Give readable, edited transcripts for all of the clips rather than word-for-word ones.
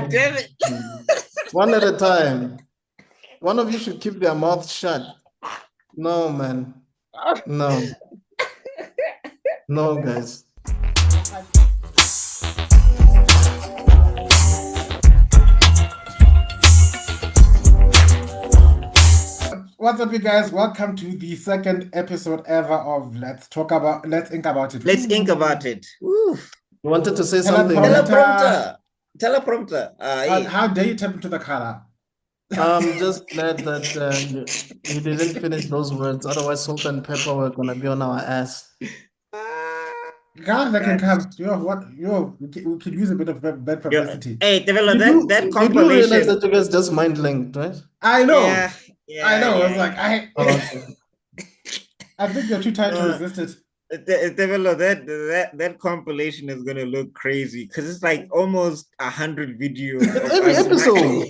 damn it. One at a time. One of you should keep their mouth shut. No, man. No. No, guys. What's up, you guys? Welcome to the second episode ever of Let's Think About It. Let's think about it. Woo. You wanted to say something? Teleprompter. Teleprompter. How dare you tap into the color? I'm just glad that you didn't finish those words. Otherwise, salt and pepper were gonna be on our ass. Guys, that can come. We could use a bit of bad publicity. Hey, Tebello, that You do compilation. realize that you guys just mind linked, right? I know. Yeah, I know. yeah. I was like, Okay. I think you're too tired to resist it. Tebello, that compilation is gonna look crazy because it's like almost 100 videos. It's every episode.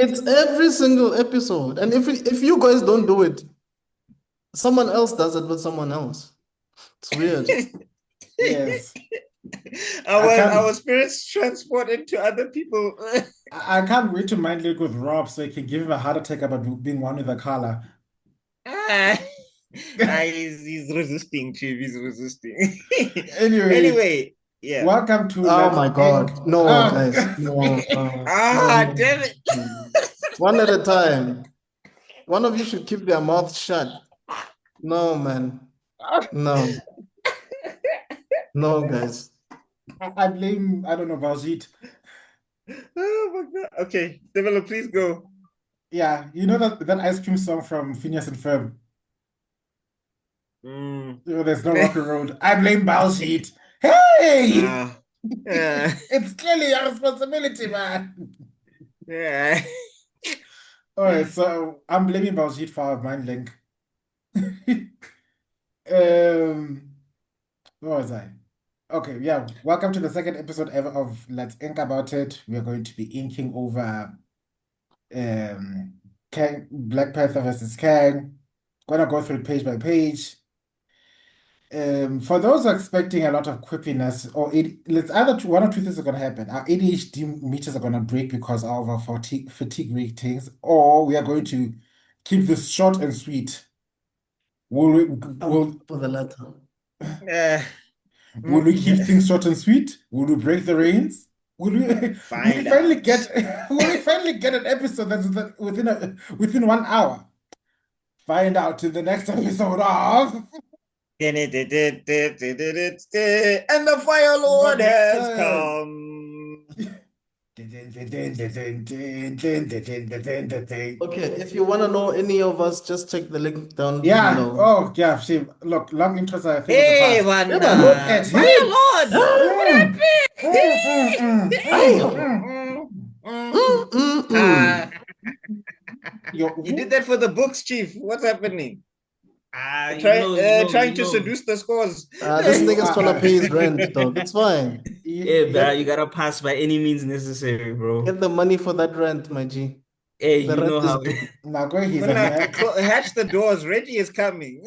It's every single episode. And if you guys don't do it, someone else does it with someone else. It's weird. Yes. Our spirits transport into other people. I can't wait to mind link with Rob so he can give him a heart attack about being one with the color. He's resisting, Chief. He's resisting. Anyway, yeah. welcome to Oh my God. Think. No, Oh. guys. No. Damn it. One at a time. One of you should keep their mouth shut. No, man. No. No, guys. I blame, I don't know, Baljeet. Oh my God. Okay, Tebello, please go. Yeah, you know that ice cream song from Phineas and Ferb? There's no rocky road. I blame Baljeet. Hey! It's clearly your responsibility, man. Yeah. All right, so I'm blaming Baljeet for our mind link. Where was I? Okay, yeah. Welcome to the second episode ever of Let's Think About It. We're going to be inking over Kang, Black Panther versus Kang. Gonna go through page by page. For those who are expecting a lot of quippiness, or it's either one or two things are gonna happen. Our ADHD meters are gonna break because of our fatigue ratings, or we are going to keep this short and sweet. Will For the latter. we keep things short and sweet? Will we break the reins? Will we finally get an episode that's within 1 hour? Find out in the next episode of And the Fire Lord has come. Okay, if you want to know any of us, just check the link down Yeah. below. Oh, yeah. See, look, long intros are a thing Hey, of the past. one. Yeah, look at Fire him. Lord. You did that for the books, Chief. What's happening? Trying to seduce the scores. This nigga's trying to pay his rent, dog. It's fine. Yeah, bro, you gotta pass by any means necessary, bro. Get the money for that rent, my G. Hey, The you know rest is how. due. Now go ahead. Hatch the doors. Reggie is coming.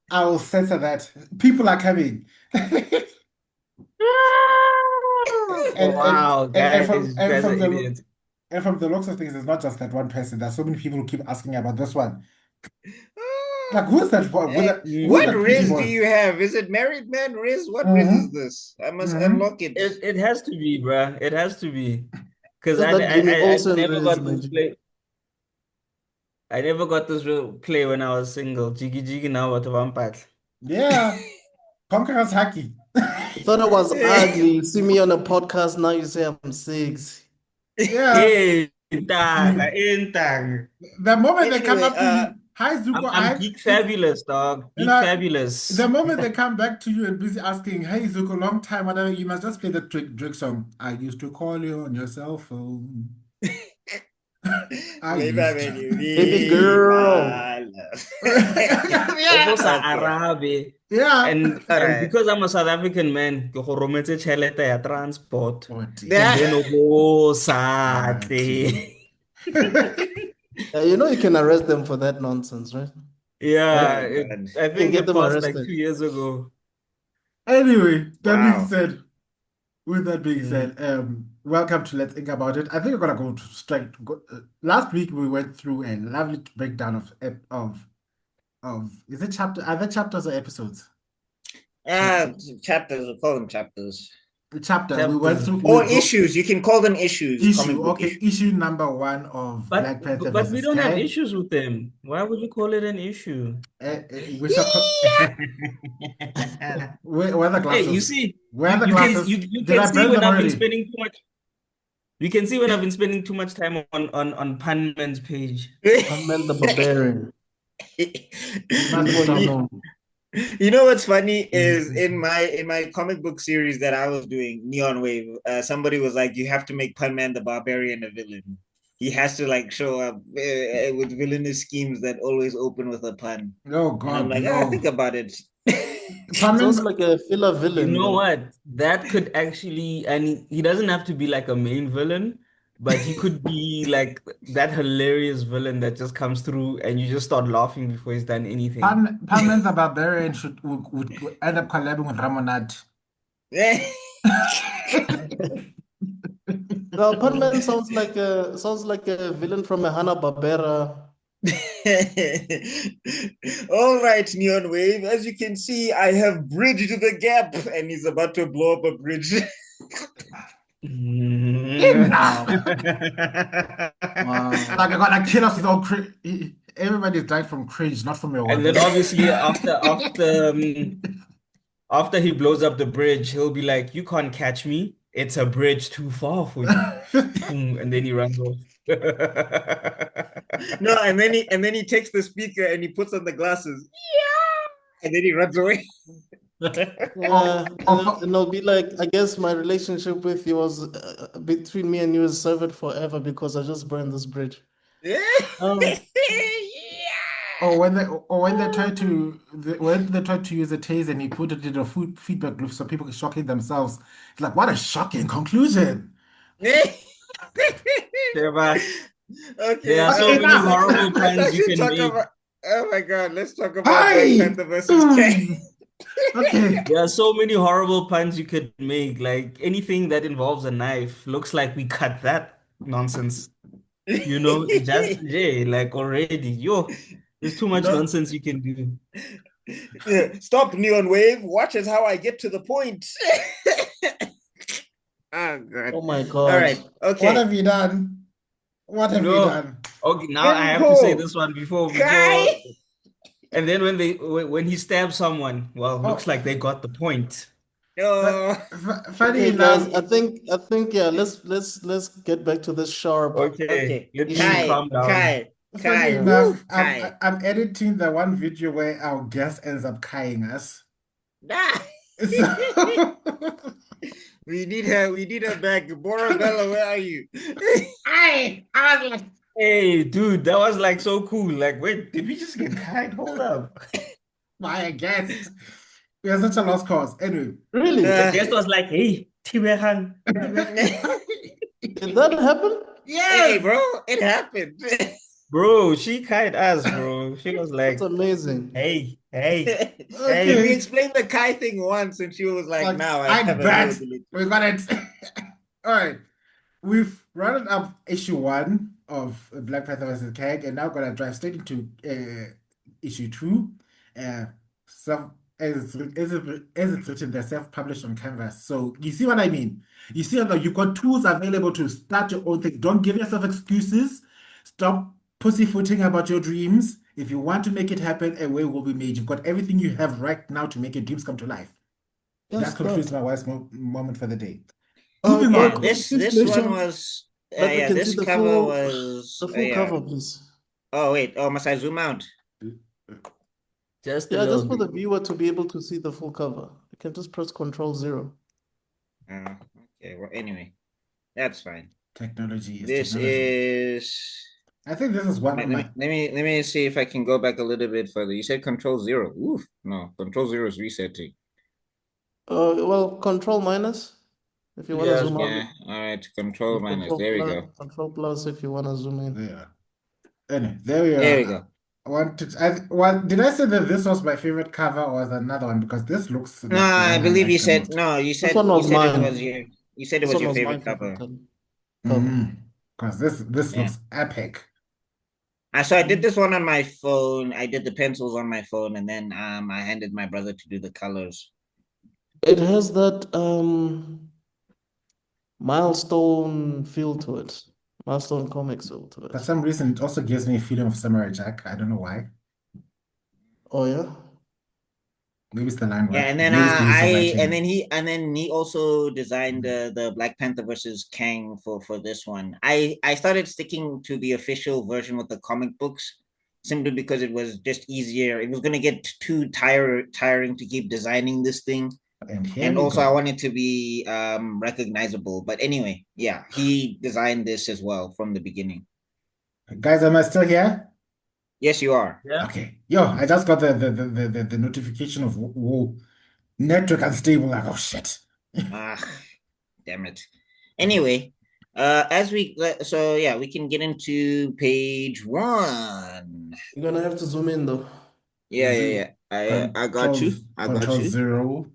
I will censor that. People are coming. Wow, guys, from you guys are idiots. And from the looks of things, it's not just that one person. There's so many people who keep asking about this one. Like, who's that? What Riz do you have? Is it married man Riz? What Riz is this? I must unlock it. It has to be, bro. It has to be. Because Is that Jimmy I Olsen never Riz, got my this G? play. I never got this real play when I was single. Jiggy jiggy now what vampire. Yeah. Conqueror's Haki. Thought I was ugly. You see me on a podcast, now you say I'm sexy. Yeah. Hey, intang. The moment they come Anyway, up to you, hi Zuko, I'm geek fabulous, dog. Geek fabulous. The moment they come back to you and busy asking, hey Zuko, long time, whatever, you must just play the Drake song. I used to call you on your cell phone. Baby girl. Yeah. And because I'm a South African man, ke go rometse tšhelete ya transport. Yeah. And then go sate. You know you can arrest them for that nonsense, right? Yeah, Oh, I think get it them passed like arrested. 2 years ago. Anyway, that being Wow. said, with that being Mm. said, welcome to Let's Think About It. I think we're gonna go straight. Last week we went through a lovely breakdown of is it chapter? Are there chapters or episodes? Chapters, we call them chapters. The chapter we went Chapters. through. Or issues. You can call them issues, comic Issue. book Okay, issues. issue number one of But Black Panther but we versus don't have Kang. issues with them. Why would you call it an issue? We shall. Where are the Hey, you glasses? see, Where are the you can glasses? you Did can I see burn when them I've been already? spending too much. You can see when I've been spending too much time on Punman's page. Punman the Barbarian. You must People stop. you know. You know what's funny is in my comic book series that I was doing, Neon Wave, somebody was like, you have to make Punman the Barbarian a villain. He has to like show up with villainous schemes that always open with a pun. Oh And I'm God, like, no. think about it. Sounds Punman, like a filler You villain, know though. what? That could actually, and he doesn't have to be like a main villain, but he could be like that hilarious villain that just comes through and you just start laughing before he's done anything. Punman the Barbarian would end up collabing with Ramonat. Well, Punman sounds like a villain from a Hanna-Barbera. All right, Neon Wave. As you can see, I have bridged the gap, and he's about to blow up a bridge. Enough! Wow. Like I gotta kill us with all cringe. Everybody's died from cringe, not from your And then weapons. obviously after he blows up the bridge, he'll be like, "You can't catch me. It's a bridge too far for you." Boom, and then he runs off. No, and then he takes the speaker and he puts on the glasses. Yeah, and then he runs away. Yeah, and it'll be like, I guess my relationship with you was between me and you is severed forever because I just burned this bridge. Um, Or when they try to use a taser and he put it in a feedback loop so people are shocking themselves. It's like, what a shocking conclusion. Okay. There are so many horrible puns you can make. Oh my God, let's talk about Black Panther versus Kang. Okay. There are so many horrible puns you could make. Like anything that involves a knife looks like we cut that nonsense. You know, just like already. There's too much nonsense you can do. Stop, Neon Wave. Watch as how I get to the point. Oh God. oh my God. All right. Okay. What have you done? What have you done? Okay, now I have to say this one before. And then when he stabs someone, well, looks like they got the point. Funny Okay, enough, guys, I think yeah, let's get back to this sharp. Okay. Let me calm down. funny Kai. enough, Kai. I'm editing the one video where our guest ends up kying us. Nah. So We need her back. Borabella, where are you? I was like, Hey, dude, that was like so cool. Like, wait, did we just get kited? Hold up. my guest. We are such a lost cause. Anyway. Really? The guest was like, hey, Tibehan. Did that happen? Hey, bro, it happened. Bro, she kited us, bro. She was like, That's amazing. hey. Okay. We explained the Kai thing once, and she was like, "Now I have bet availability." we got it. All right. We've rounded up issue 1 of Black Panther vs. Kang, and now gonna drive straight into issue 2. Some as it's written, they're self-published on Canvas. So you see what I mean? You see how you've got tools available to start your own thing. Don't give yourself excuses. Stop pussyfooting about your dreams. If you want to make it happen, a way will be made. You've got everything you have right now to make your dreams come to life. Yes, That concludes my wife's moment for the day. Oh, Moving Yeah, on. this one was that we yeah. can This see the cover full was the full yeah. cover, please. Oh wait, must I zoom out? Just a Yeah, little just for the bit. viewer to be able to see the full cover. You can just press Control 0. Okay. Well, anyway, that's fine. Technology is This technology. is. I think this is one of my. Let me see if I can go back a little bit further. You said Control 0. Oof, no, Control 0 is resetting. Well, Control- if you want to Yeah, zoom out. Yeah. All right. Control minus. Control There we plus, go. Control plus if you want to zoom in. Yeah. Anyway, there we are. There we go. did I say that this was my favorite cover or was another one? Because this looks No, like the I one I believe like you the said most. no. This one was mine. You said it This was one your was my favorite favorite cover. cover. Because this Yeah. looks epic. So I did this one on my phone. I did the pencils on my phone, and then I handed my brother to do the colors. It has that milestone feel to it. Milestone comics feel to For it. some reason, it also gives me a feeling of Samurai Jack. I don't know why. Oh yeah? Maybe it's the line Yeah, work. and then Maybe it's the use of lighting. he also designed the Black Panther versus Kang for this one. I started sticking to the official version with the comic books simply because it was just easier. It was gonna get too tiring to keep designing this thing. And here And we also I go. want it to be recognizable. But anyway, yeah, he designed this as well from the beginning. Guys, am I still here? Yes, you are. Yeah. Okay. Yo, I just got the notification of whoa, network unstable. Like, oh shit. Ah, damn it. Anyway, so yeah, we can get into page one. You're gonna have to zoom in though. Yeah, yeah, yeah. I got Control you. I got Control you. zero.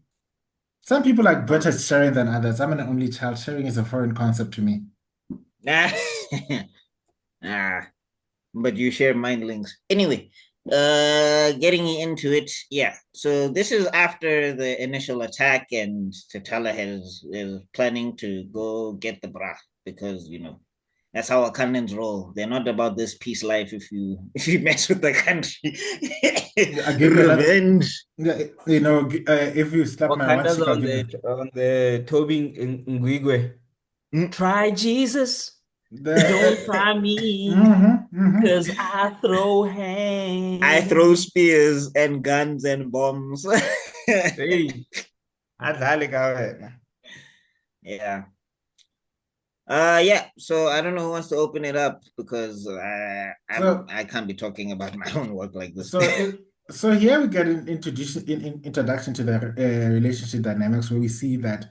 Some people like Uh, better sharing than others. I'm an only child. Sharing is a foreign concept to me. ah, ah, but you share mind links. Anyway, getting into it, yeah. So this is after the initial attack, and T'Challa is planning to go get the bra because that's how Wakandans roll. They're not about this peace life. If you mess with the country, I give me another. revenge. Yeah, if you slap my one Wakanda's cheek, I'll on give the you on the Toby Ngwigwe. Mm. Try Jesus, don't the. try me, Mm-hmm. cause I throw I throw hands. spears and guns and bombs. Hey, adlale ka wena. Mm-hmm. Yeah. Yeah. So I don't know who wants to open it up because So I can't be talking about my own work like this. So so here we get an introduction to the relationship dynamics where we see that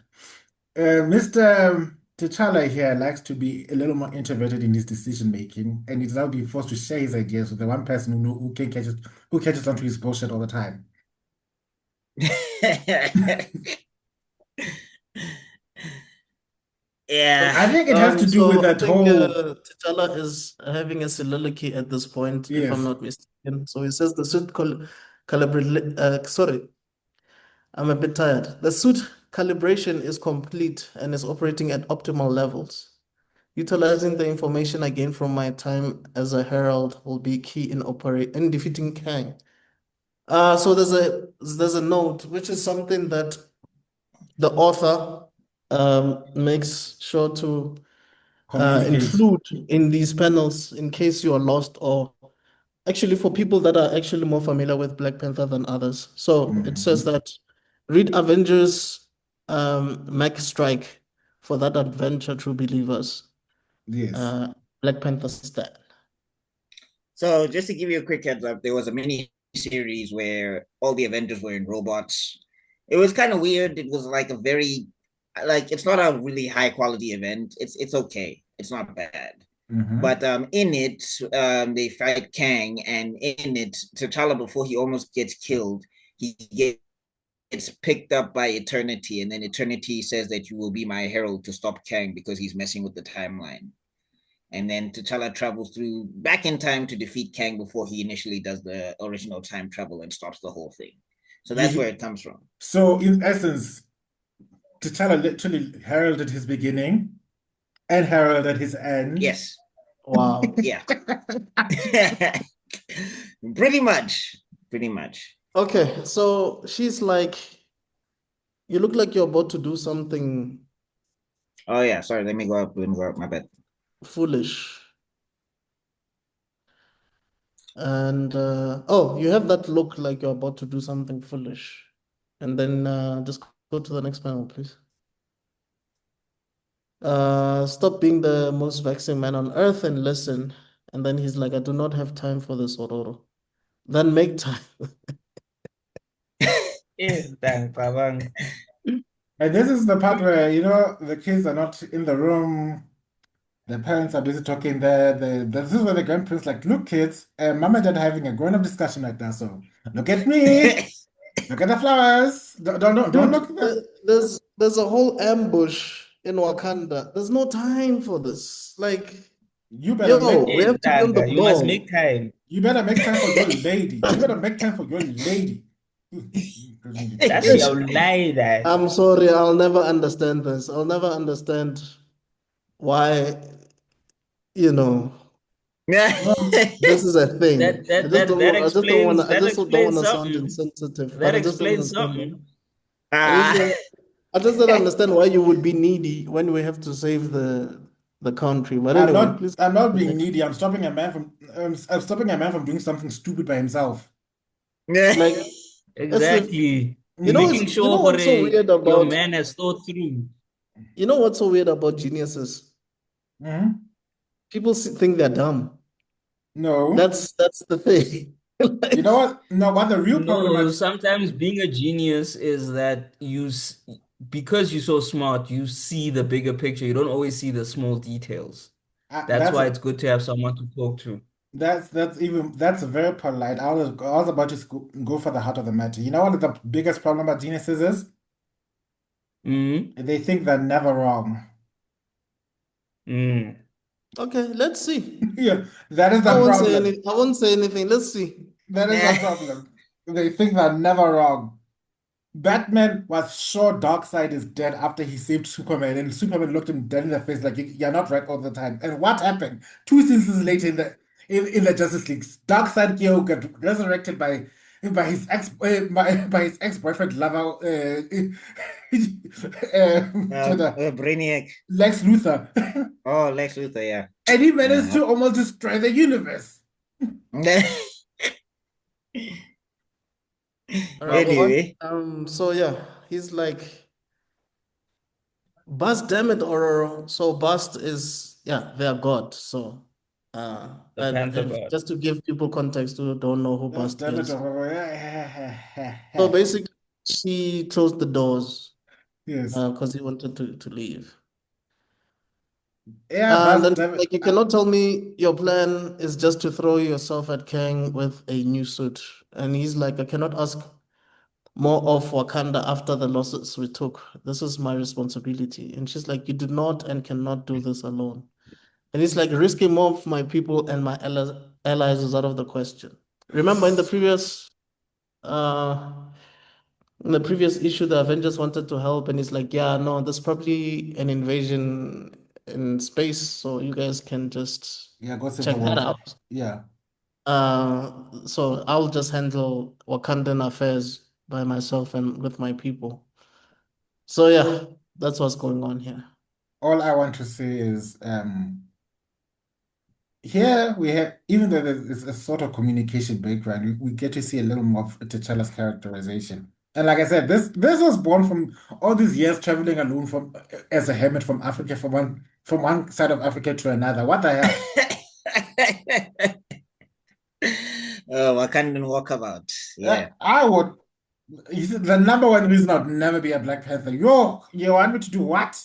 Mr. T'Challa here likes to be a little more introverted in his decision making, and he's now being forced to share his ideas with the one person who catches onto his bullshit all the time. Yeah. I think it has to do with So I that think whole T'Challa is having a soliloquy at this point, if I'm yes. not mistaken. So he says the suit sorry, I'm a bit tired. The suit calibration is complete and is operating at optimal levels. Utilizing the information I gained from my time as a herald will be key in defeating Kang. So there's a note, which is something that the author makes sure to Communicate. include in these panels in case you are lost, or actually for people that are actually more familiar with Black Panther than others. So it says Mhm. that read Avengers Max Strike for that adventure, true believers. Yes. Black Panther stat. So just to give you a quick heads up, there was a mini series where all the Avengers were in robots. It was kind of weird. It was like a very it's not a really high quality event. It's okay. It's not bad. Mm-hmm. But in it, they fight Kang, and in it, T'Challa, before he almost gets killed, he gets picked up by Eternity, and then Eternity says that you will be my herald to stop Kang because he's messing with the timeline. And then T'Challa travels through back in time to defeat Kang before he initially does the original time travel and stops the whole thing. So that's where it comes from. So in essence, T'Challa literally heralded his beginning and heralded his end. Yes. Wow. Yeah. Pretty much. Pretty much. Okay, so she's like, you look like you're about to do something Oh yeah, sorry. Let me go up. Let me go up. My bad. foolish. And oh, you have that look like you're about to do something foolish. And then just go to the next panel, please. Stop being the most vexing man on earth and listen. And then he's like, I do not have time for this, Ororo. Then make time. Yes, damn, Pabang. And this is the part where, the kids are not in the room. The parents are busy talking. This is where the grandparents like, look, kids, mom and dad are having a grown-up discussion right now. So look at me, look at the flowers. Don't Dude, look at them. there's a whole ambush in Wakanda. There's no time for this. Like, You better make yo, we Hey, have to be on the Tanga, you must ball. make time. you better make time for your lady. You better make time for your lady. That's Ish, your lie, that. I'm sorry, I'll never understand this. I'll never understand why, you know, Um, this is a thing. That that that that explains I that just don't want explains to sound something. insensitive, but That I just don't explains understand. something. I just Ah. don't, I just don't understand why you would be needy when we have to save the country. But anyway, please I'm not being continue. needy. I'm stopping a man from doing something stupid by himself. Like as if Exactly. you You're know Mm. making what's you sure know what's so weird your about man has thought through. you know what's so weird about geniuses? Mhm. People think they're dumb. No. That's the thing. You Like, know what? No, what the real problem No, at sometimes being a genius is that because you're so smart, you see the bigger picture. You don't always see the small details. That's that's why a it's good to have someone to talk to. that's very polite. I was about to go for the heart of the matter. You know what the biggest problem about geniuses is? Mm. They think they're never wrong. Mm. okay, let's see. Yeah, that is the problem. I won't say anything. Let's see. That is the problem. They think they're never wrong. Batman was sure Darkseid is dead after he saved Superman, and Superman looked him dead in the face like you're not right all the time. And what happened? Two seasons later in the Justice League, Darkseid Kyo got resurrected by his ex-boyfriend lover to the Brainiac. Lex Luthor. Oh, Lex Luthor, yeah. And he managed Uh-huh. to almost destroy the universe. All right. Anyway. So yeah, he's like, Bust, damn it, or so Bust is yeah, they're God. So The Panther and God. just to give people context who don't know who That's Bust damn it. is. So basically he closed the doors Yes. because he wanted to leave. Yeah, And but then damn it. like you cannot tell me your plan is just to throw yourself at Kang with a new suit. And he's like, I cannot ask more of Wakanda after the losses we took. This is my responsibility. And she's like, you do not and cannot do this alone. And it's like risking more of my people and my allies is out of the question. Remember uh in the previous issue, the Avengers wanted to help, and it's like, yeah, no, there's probably an invasion in space, so you guys can just Yeah, go save the check that world. out. Yeah. So I'll just handle Wakandan affairs by myself and with my people. So yeah, that's what's going on here. All I want to say is here we have, even though there's a sort of communication background, we get to see a little more of T'Challa's characterization. And like I said, this was born from all these years traveling alone from as a hermit from Africa, from one side of Africa to another. What the hell? Wakandan walkabout. Yeah. I would. The number one reason I'd never be a Black Panther. You want me to do what?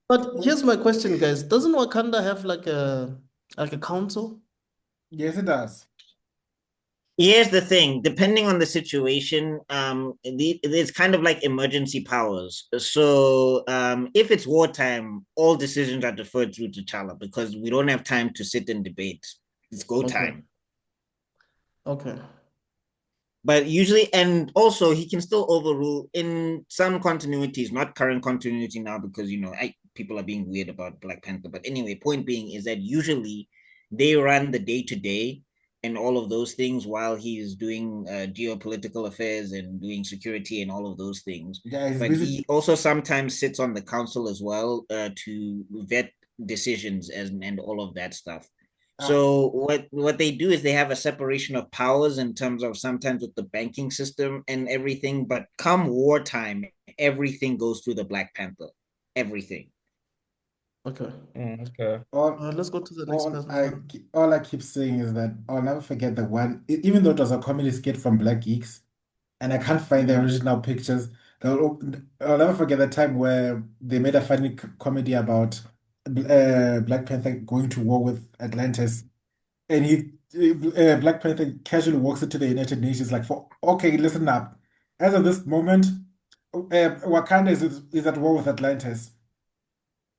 But here's my question, guys. Doesn't Wakanda have like a council? Yes, it does. Here's the thing, depending on the situation, it's kind of like emergency powers. So if it's wartime, all decisions are deferred through to T'Challa because we don't have time to sit and debate. It's go Okay. time. Okay. But usually, and also he can still overrule in some continuities, not current continuity now because people are being weird about Black Panther. But anyway, point being is that usually they run the day to day and all of those things while he's doing geopolitical affairs and doing security and all of those things. Yeah, he's But busy. he also sometimes sits on the council as well to vet decisions and all of that stuff. So what they do is they have a separation of powers in terms of sometimes with the banking system and everything, but come wartime, everything goes through the Black Panther. Everything. Okay. Okay. All, Let's go to the next all person I then. all I keep saying is that I'll never forget the one, even though it was a comedy skit from Black Geeks, and I can't find the Mhm. original pictures. I'll never forget the time where they made a funny comedy about Black Panther going to war with Atlantis, and Black Panther casually walks into the United Nations like, "For okay, listen up. As of this moment, Wakanda is at war with Atlantis.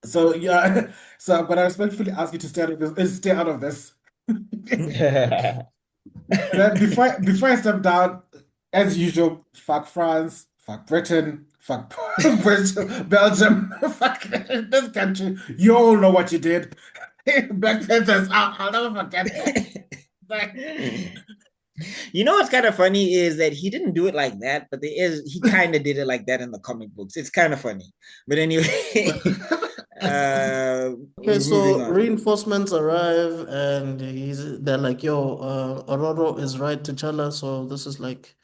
So yeah, so I'm gonna respectfully ask you to stay out of this." Then before I step down, as usual, fuck France, fuck Britain, fuck Belgium, fuck this country. You all know what you did. Black Panthers, I'll never forget that. Like, You know what's kind of funny is that he didn't do it like that, but he kind of did it like that in the comic books. It's kind of funny. But anyway, Okay, moving so on. reinforcements arrive and they're like, yo, Ororo is right, T'Challa, so this is like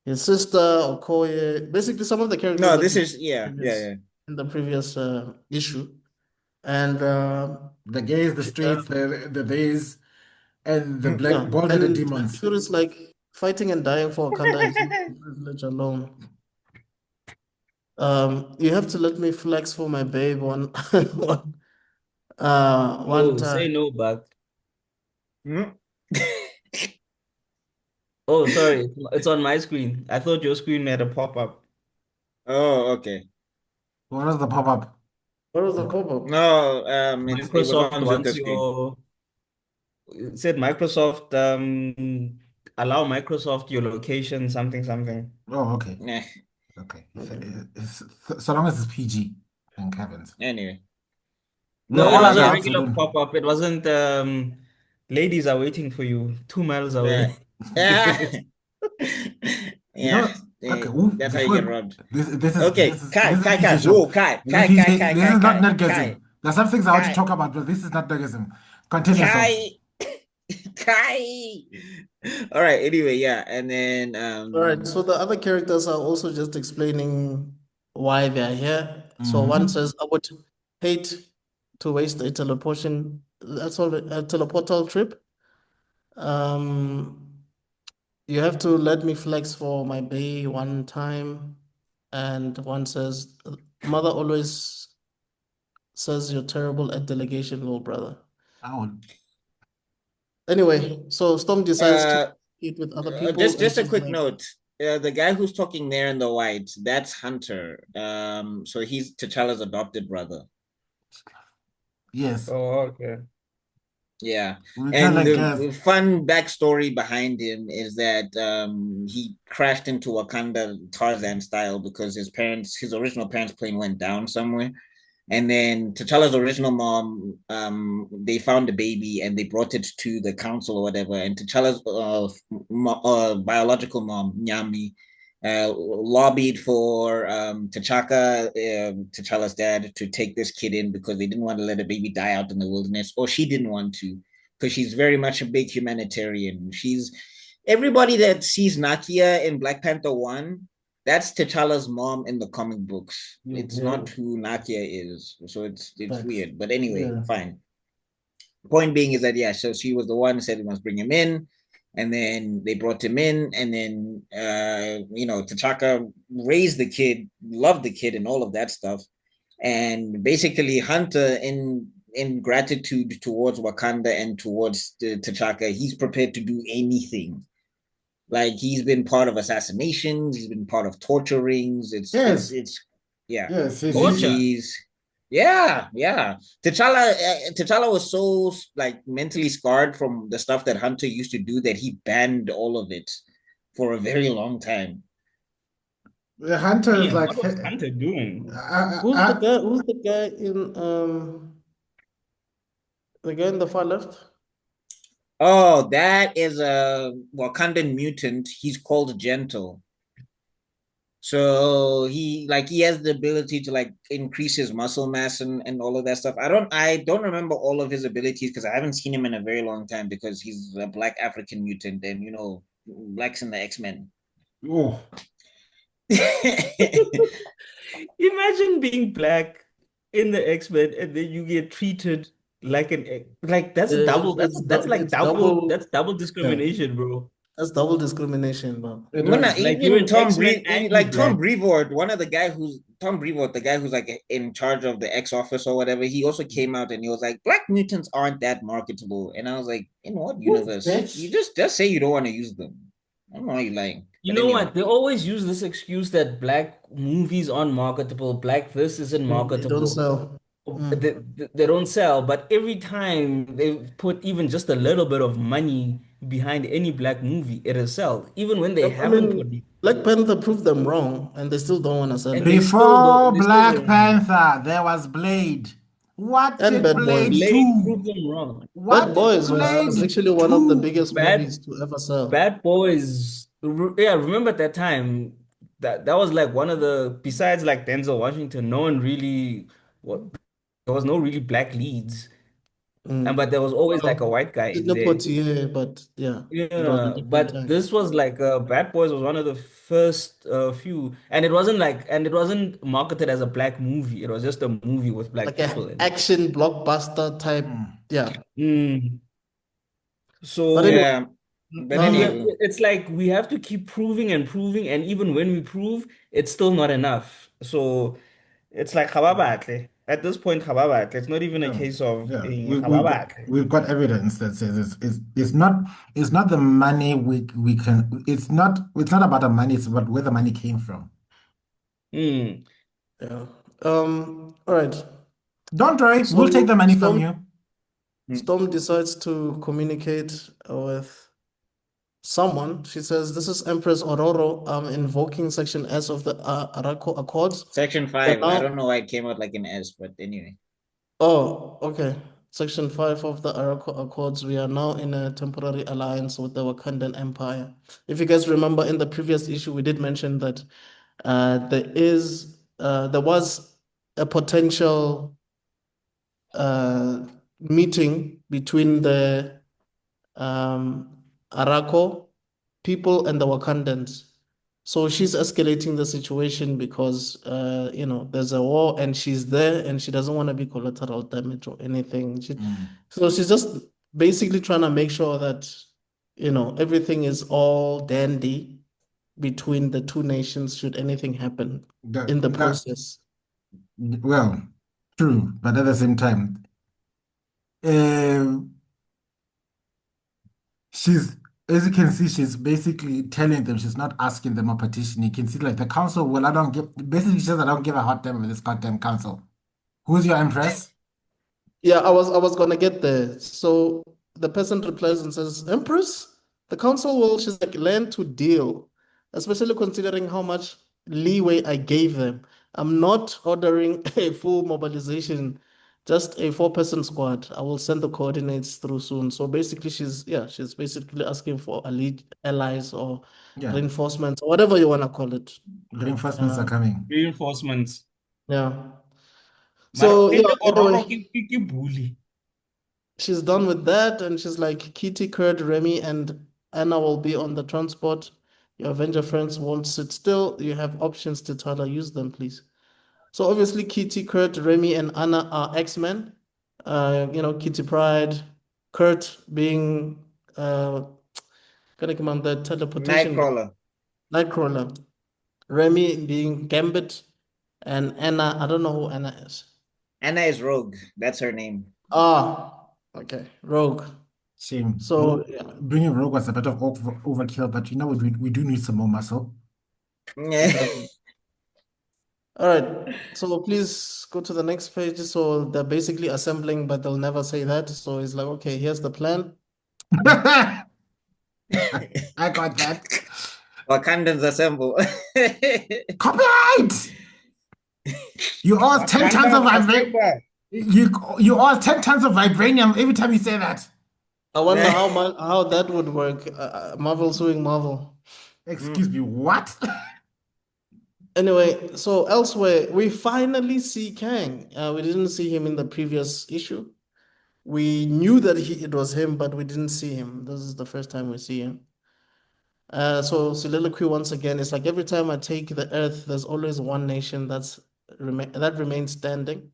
his sister, Okoye, basically some of the characters No, that this we is yeah. in the previous issue. And the gays, the streets, the theys, and the black yeah, bald-headed and I'm demons. sure it's like fighting and dying for Wakanda is not a privilege alone. You have to let me flex for my babe one Oh, say time. no, Buck. Hmm? Oh, sorry. It's on my screen. I thought your screen had a pop-up. Oh, okay. What was the pop-up? What was the pop-up? No, it was Microsoft on wants Zuko's screen. your, it said Microsoft, allow Microsoft your location, something, something. Oh, okay. Nah, Okay. So long as it's PG, thank heavens. anyway. We're No, it all was a adults, we regular don't. pop-up. It wasn't, ladies are waiting for you 2 miles Yeah. away. Yeah. You Yeah. know, okay, ooh, That's how you before get robbed. this Okay, is Kai, this is a Kai, PG Kai. show. Whoa, Kai, This is a Kai, Kai, PG. Kai, This Kai, is not Kai, nerdgasm. Kai, There's some things I want to Kai, talk about, but this is not nerdgasm. Continue yourself. Kai, Kai. All right, anyway, yeah. And then All right, so the other characters are also just explaining why they're here. So one Mm-hmm. says, I would hate to waste a teleportal trip. Um, you have to let me flex for my bay one time. And one says, Mother always says you're terrible at delegation, little brother. I would. Anyway, so Storm decides to uh eat with other people, and just a she's quick like, note. The guy who's talking there in the white, that's Hunter. So he's T'Challa's adopted brother. Yes. Oh, okay. Yeah, We kind and of guess. the fun backstory behind him is that he crashed into Wakanda Tarzan style because his original parents' plane went down somewhere, and then T'Challa's original mom, they found a baby and they brought it to the council or whatever, and T'Challa's biological mom, Nyami, lobbied for T'Challa's dad, to take this kid in because they didn't want to let a baby die out in the wilderness, or she didn't want to, because she's very much a big humanitarian. She's everybody that sees Nakia in Black Panther 1, that's T'Challa's mom in the comic books. It's yeah, not who Nakia is. So it's thanks. weird. But anyway, Yeah. fine. Point being is that yeah, so she was the one who said we must bring him in, and then they brought him in, and then T'Chaka raised the kid, loved the kid, and all of that stuff, and basically Hunter in gratitude towards Wakanda and towards T'Chaka, he's prepared to do anything. Like he's been part of assassinations, he's been part of torture rings. Yes. Yeah. Yes. Torture. He's yeah. T'Challa was so like mentally scarred from the stuff that Hunter used to do that he banned all of it for a very long time. The hunter is Damn, like, what was Hunter doing? Who's the guy in the guy in the far left? Oh, that is a Wakandan mutant. He's called Gentle. So he has the ability to like increase his muscle mass and all of that stuff. I don't remember all of his abilities because I haven't seen him in a very long time because he's a black African mutant and blacks in the X-Men. oh, Imagine being black in the X-Men and then you get treated like that's double. That's like It's double. double. That's double Yeah. discrimination, bro. That's double discrimination, bro. It When was. Like you're even an X-Men and you like Tom black. Brevoort, one of the guy who's Tom Brevoort, the guy who's like in charge of the X office or whatever, he also came out and he was like, Black mutants aren't that marketable. And I was like, in what Yes, universe? You bitch. just say you don't want to use them. I don't know why you're lying. You But know anyway. what? They always use this excuse that black movies aren't marketable, black this isn't They don't marketable. sell. Mm. They don't sell, but every time they put even just a little bit of money behind any black movie, it'll sell. Even when they I haven't put mean, it, Black Panther proved them wrong, and they still don't want to sell and it. they still Before don't, they still Black don't. Panther, there was Blade. What And did Bad Blade Boys. Blade do? proved them wrong. What Bad did Boys was Blade actually one of the do? biggest movies Bad to ever sell. Bad Boys. Yeah, remember at that time that was like one of the besides like Denzel Washington, no one really what there was no really black leads. And Mm. but there was always like a Well, white guy in Sidney there. Poitier, but yeah, it was a Yeah, different but time. this was like Bad Boys was one of the first few, and it wasn't marketed as a black movie. It was just a movie with black Like people a in it. action blockbuster type. Hmm. Yeah. Mm. But anyway, So Yeah. But um, anyway. it's like we have to keep proving and proving, and even when we prove, it's still not enough. So it's like Hababatle. At this point, Hababatle. It's not even a Yeah, case of yeah. Hababatle. We've got evidence that says it's not the money we can it's not about the money, it's about where the money came from. Mm. yeah. All right. Don't worry, we'll take the So money from you. Storm decides to communicate with someone. She says, "This is Empress Ororo. I'm invoking Section S of the Araco Accords. Section We are 5. I now don't know why it came out like an S, but anyway. Oh, okay. Section 5 of the Araco Accords. We are now in a temporary alliance with the Wakandan Empire. If you guys remember in the previous issue, we did mention that there was a potential meeting between the Araco people and the Wakandans. So she's escalating the situation because there's a war and she's there and she doesn't want to be collateral damage or anything. Mm. So she's just basically trying to make sure that everything is all dandy between the two nations should anything happen in the That process. well, true, but at the same time, uh, she's as you can see, she's basically telling them she's not asking them a petition. You can see like the council, well, I don't give basically she says I don't give a hot damn with this goddamn council. Who's your empress? Yeah, I was gonna get there. So the person replies and says, Empress, the council will, she's like, learn to deal, especially considering how much leeway I gave them. I'm not ordering a full mobilization, just a four-person squad. I will send the coordinates through soon. So basically, she's basically asking for allies or Yeah, reinforcements or whatever you want to call it. reinforcements are Uh, coming. Reinforcements. yeah. Mara, So yeah, ente bororo anyway. ke bully. She's done with that, and she's like, Kitty, Kurt, Remy, and Anna will be on the transport. Your Avenger friends won't sit still. You have options to tell her, use them, please. So obviously, Kitty, Kurt, Remy, and Anna are X-Men. Kitty Pride, Kurt being gonna come on the teleportation guy, Nightcrawler. Nightcrawler, Remy being Gambit, and Anna, I don't know who Anna is. Anna is Rogue. That's her name. Ah, okay, Rogue. Shame. So yeah. Bringing Rogue was a bit of overkill, but you know what? We do need some more muscle. Exactly. All right. So please go to the next page. So they're basically assembling, but they'll never say that. So it's like, okay, here's the plan. I got that. Wakandans assemble. Copyright! You owe us 10 tons of Wakanda vibranium. assemble. You owe us 10 tons of vibranium every time you say that. I wonder how that would work. Marvel suing Marvel. Excuse me, what? Anyway, so elsewhere, we finally see Kang. We didn't see him in the previous issue. We knew that it was him, but we didn't see him. This is the first time we see him. So soliloquy once again. It's like every time I take the Earth, there's always one nation that remains standing.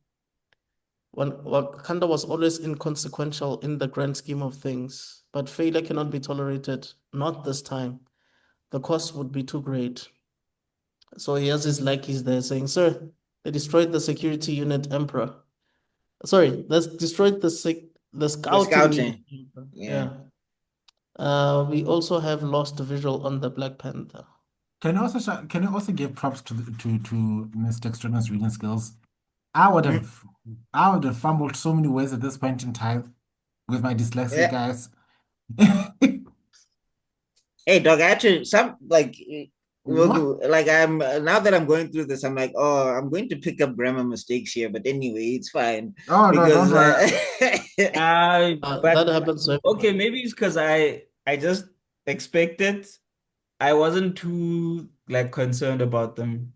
Wakanda was always inconsequential in the grand scheme of things, but failure cannot be tolerated. Not this time. The cost would be too great. So he has his lackeys there saying, "Sir, they destroyed the security unit Emperor. Sorry, they destroyed the The scouting unit. scouting. Yeah. Yeah. We also have lost visual on the Black Panther. Can you also give props to Mr. Extrodin's reading skills? I would have fumbled so many ways at this point in time with my dyslexia, Yeah. guys. Hey, dog. Actually, some like What? like I'm now that I'm going through this, I'm like, oh, I'm going to pick up grammar mistakes here, but anyway, it's fine Oh no, don't because worry. That But happens to okay, everyone. maybe it's because I just expected. I wasn't too like concerned about them.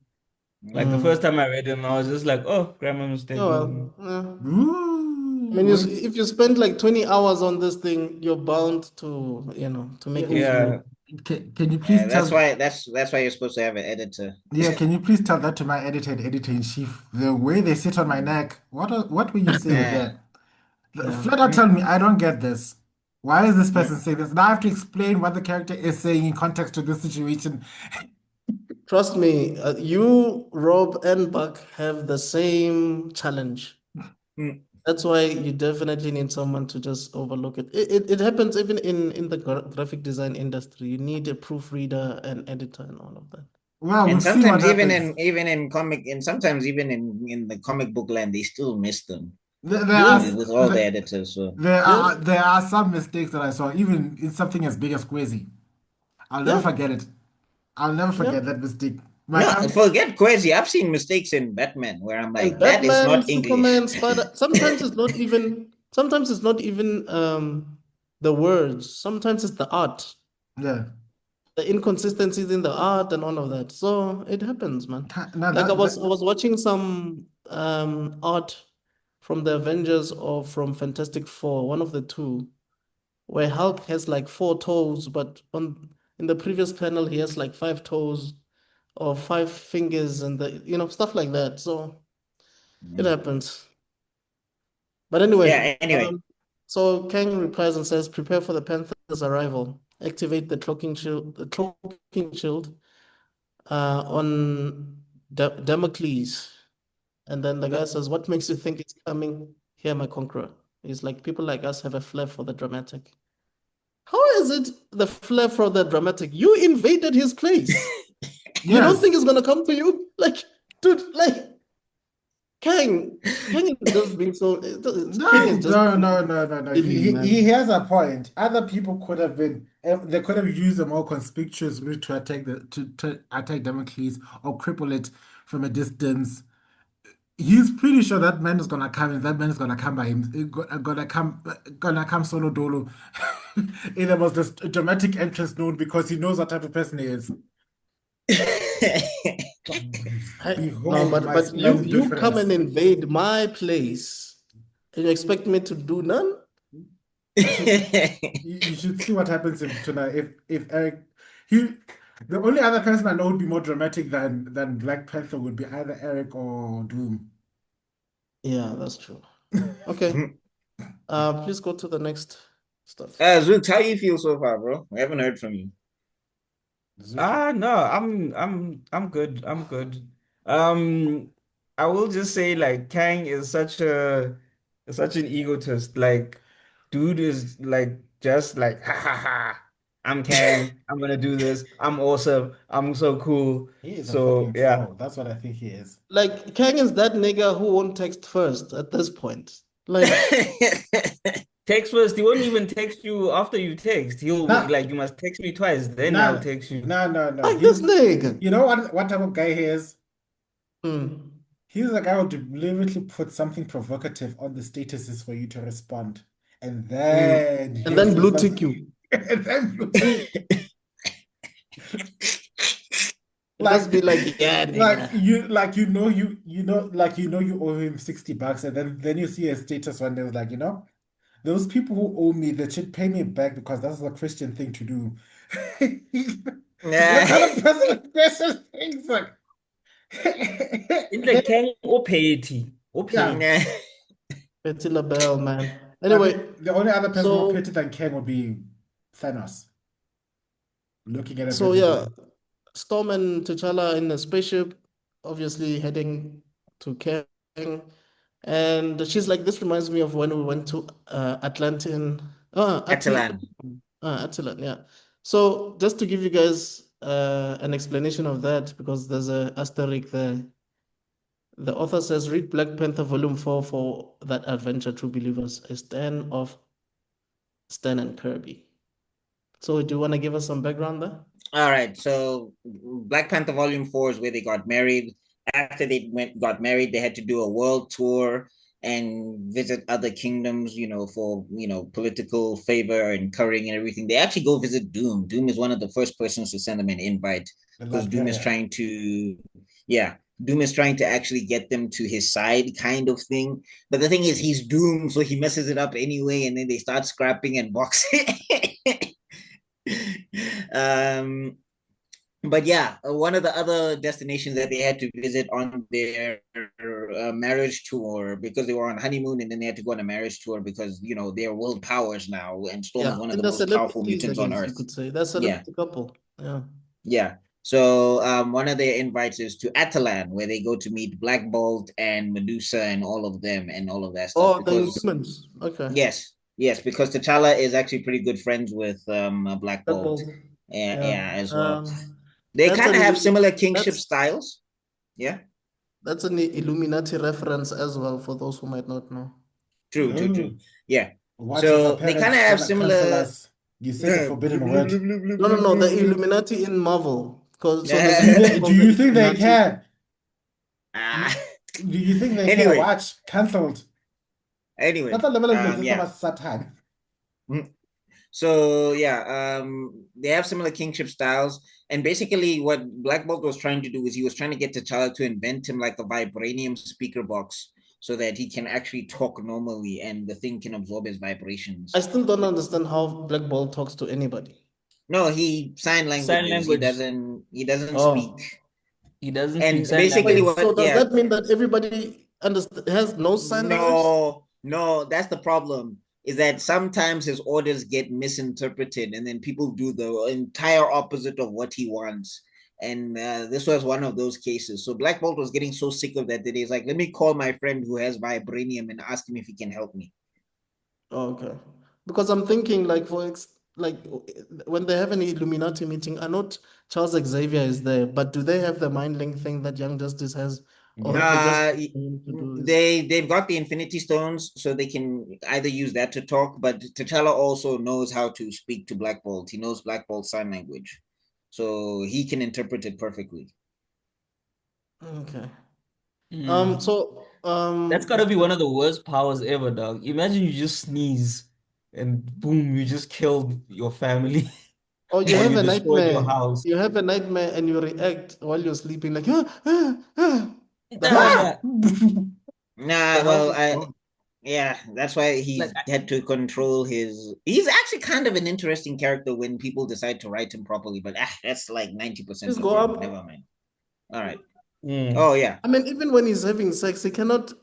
Like the first Mm. time I read them, I was just like, oh, grammar mistake. Oh Mm. well. Yeah. I mean, Ooh, wait. if you spend like 20 hours on this thing, you're bound to, to Yeah, make it fluid. Yeah. can you please tell? that's why you're supposed to have an editor. Yeah, can you please tell that to my editor and editor in chief? The way they sit on my neck. What were you saying Yeah. there? Yeah. Flat out tell me, I don't get this. Why is this Mm. person saying this? Now I have to explain what the character is saying in context to this situation. Trust me, you, Rob, and Buck have the same challenge. Mm. That's why you definitely need someone to just overlook it. It happens even in the graphic design industry. You need a proofreader and editor and all of that. Well, And we've seen what sometimes happens. even in comic and sometimes even in the comic book land, they still miss them There are Yes, with all the editors. So yes, there are some mistakes that I saw, even in something as big as Quasi. I'll never yeah, forget it. I'll never yeah. forget that mistake. My no, com forget Quasi. I've seen mistakes in Batman where I'm And like, that is Batman, not English. Superman, Spider. Sometimes it's not even the words. Sometimes it's the art, yeah. the inconsistencies in the art and all of that. So it happens, man. Now Like that I was watching some art from the Avengers or from Fantastic Four, one of the two, where Hulk has like four toes, but on in the previous panel he has like five toes or five fingers and the stuff like that. So it happens. But anyway, Yeah. Anyway, so Kang replies and says, "Prepare for the Panther's arrival. Activate the cloaking shield on Damocles." And then the guy says, "What makes you think it's coming here, my conqueror?" He's like, "People like us have a flair for the dramatic." How is it the flair for the dramatic? You invaded his place. You don't yes. think it's gonna come to you? Like, dude, like Kang is just being so. King No, is just no, being no, no, no, no. silly, He man. has a point. Other people could have been. They could have used a more conspicuous route to attack to attack Damocles or cripple it from a distance. He's pretty sure that man is gonna come, and that man is gonna come by him. Gonna come solo dolo. In the most dramatic entrance known because he knows what type of person he is. No, Behold but my but you slight you come and difference. invade my place, and you expect me to do none? You should you should see what happens if tonight if Eric he the only other person I know would be more dramatic than Black Panther would be either Eric or Doom. Yeah, that's true. Okay. Please go to the next stuff. Zook, how you feel so far, bro? I haven't heard from you. Zuki. No, I'm good. I'm good. Um, I will just say like Kang is such an egotist. Like, dude is like just like ha ha ha. I'm Kang. I'm gonna do this. I'm awesome. I'm so cool. He is a So fucking yeah. troll. That's what I think he is. Like Kang is that nigga who won't text first at this point. Like, Text first. He won't even text you after you text. He'll Nah, like you must text me twice, then I'll nah, text you. no. like this nigga. You know what type of guy he is? Hmm. He's the guy who deliberately put something provocative on the statuses for you to respond. And Mm. then And he'll then say blue tick something. you. And then blue tick. Just be Like, like, yeah, nigga. you owe him $60, and then you see a status one day was like, those people who owe me, they should pay me back because that's a Christian thing to do. That Yeah. kind of person person thinks like In the Kang or piety. Or yeah. Yeah. piety. Petty LaBelle, man. I Anyway, mean, the only other person more so petty than Kang would be Thanos. Looking at so yeah, everything. Storm and T'Challa in a spaceship, obviously heading to Kang. And she's like, this reminds me of when we went to Catalan. Attilan, yeah. So just to give you guys an explanation of that, because there's a asterisk there. The author says, read Black Panther Volume 4 for that adventure, True Believers, a stand of Stan and Kirby. So do you want to give us some background there? All right. So Black Panther Volume 4 is where they got married. After they got married, they had to do a world tour and visit other kingdoms, for political favor and currying and everything. They actually go visit Doom. Doom is one of the first persons to send them an invite The because Doom is Latveria. trying to, yeah, Doom is trying to actually get them to his side, kind of thing. But the thing is, he's Doom, so he messes it up anyway, and then they start scrapping and boxing. um, but yeah, one of the other destinations that they had to visit on their marriage tour, because they were on honeymoon and then they had to go on a marriage tour because they're world powers now, and Storm is Yeah, one of and the the most powerful celebrities, I mutants on guess you Earth. could say. They're Yeah, celebrity couple. Yeah. yeah. So one of their invites is to Atalan, where they go to meet Black Bolt and Medusa and all of them and all of that stuff. Oh, the Because humans. Okay. yes, because T'Challa is actually pretty good friends with Black Black Bolt. Bolt. Yeah, Yeah. yeah, as well. They That's kind an of have similar kingship that's styles. Yeah, that's an Illuminati reference as well for those who might not know. true. Oh, Yeah. what if our So they kind of parents have gonna cancel similar. us? You said the forbidden word. No, the Illuminati in Marvel. Because so there's Do a you, movie th- do called The you think they Illuminati. can? Ah. Do you think they can Anyway, watch cancelled? That's anyway, a level of yeah. Satan. So yeah, they have similar kingship styles, and basically what Black Bolt was trying to do is he was trying to get T'Challa to invent him like a vibranium speaker box so that he can actually talk normally and the thing can absorb his vibrations. I still don't understand how Black Bolt talks to anybody. No, he sign Sign languages. He language. doesn't Oh. speak. He doesn't speak And sign basically Wait, language. so what does yeah, that mean that everybody has no sign language? no, that's the problem. Is that sometimes his orders get misinterpreted, and then people do the entire opposite of what he wants. And this was one of those cases. So Black Bolt was getting so sick of that he's like, let me call my friend who has vibranium and ask him if he can help me. Oh, okay. Because I'm thinking like like when they have an Illuminati meeting, I know Charles Xavier is there, but do they have the mind link thing that Young Justice has? Or have they just Uh, to do is they've got the Infinity Stones, so they can either use that to talk. But T'Challa also knows how to speak to Black Bolt. He knows Black Bolt's sign language, so he can interpret it perfectly. okay. Mm. So That's gotta be one of the worst powers ever, dog. Imagine you just sneeze and boom, you just killed your family or you or have you a destroyed your nightmare. house. You have a nightmare and you react while you're sleeping like the house is Nah, Ah! the Nah, house well, is gone. yeah, that's why like he had to control his. He's actually kind of an interesting character when people decide to write him properly, but that's like 90% Please of go him. Never up. mind. All right. mm. Oh yeah. I mean, even when he's having sex, he cannot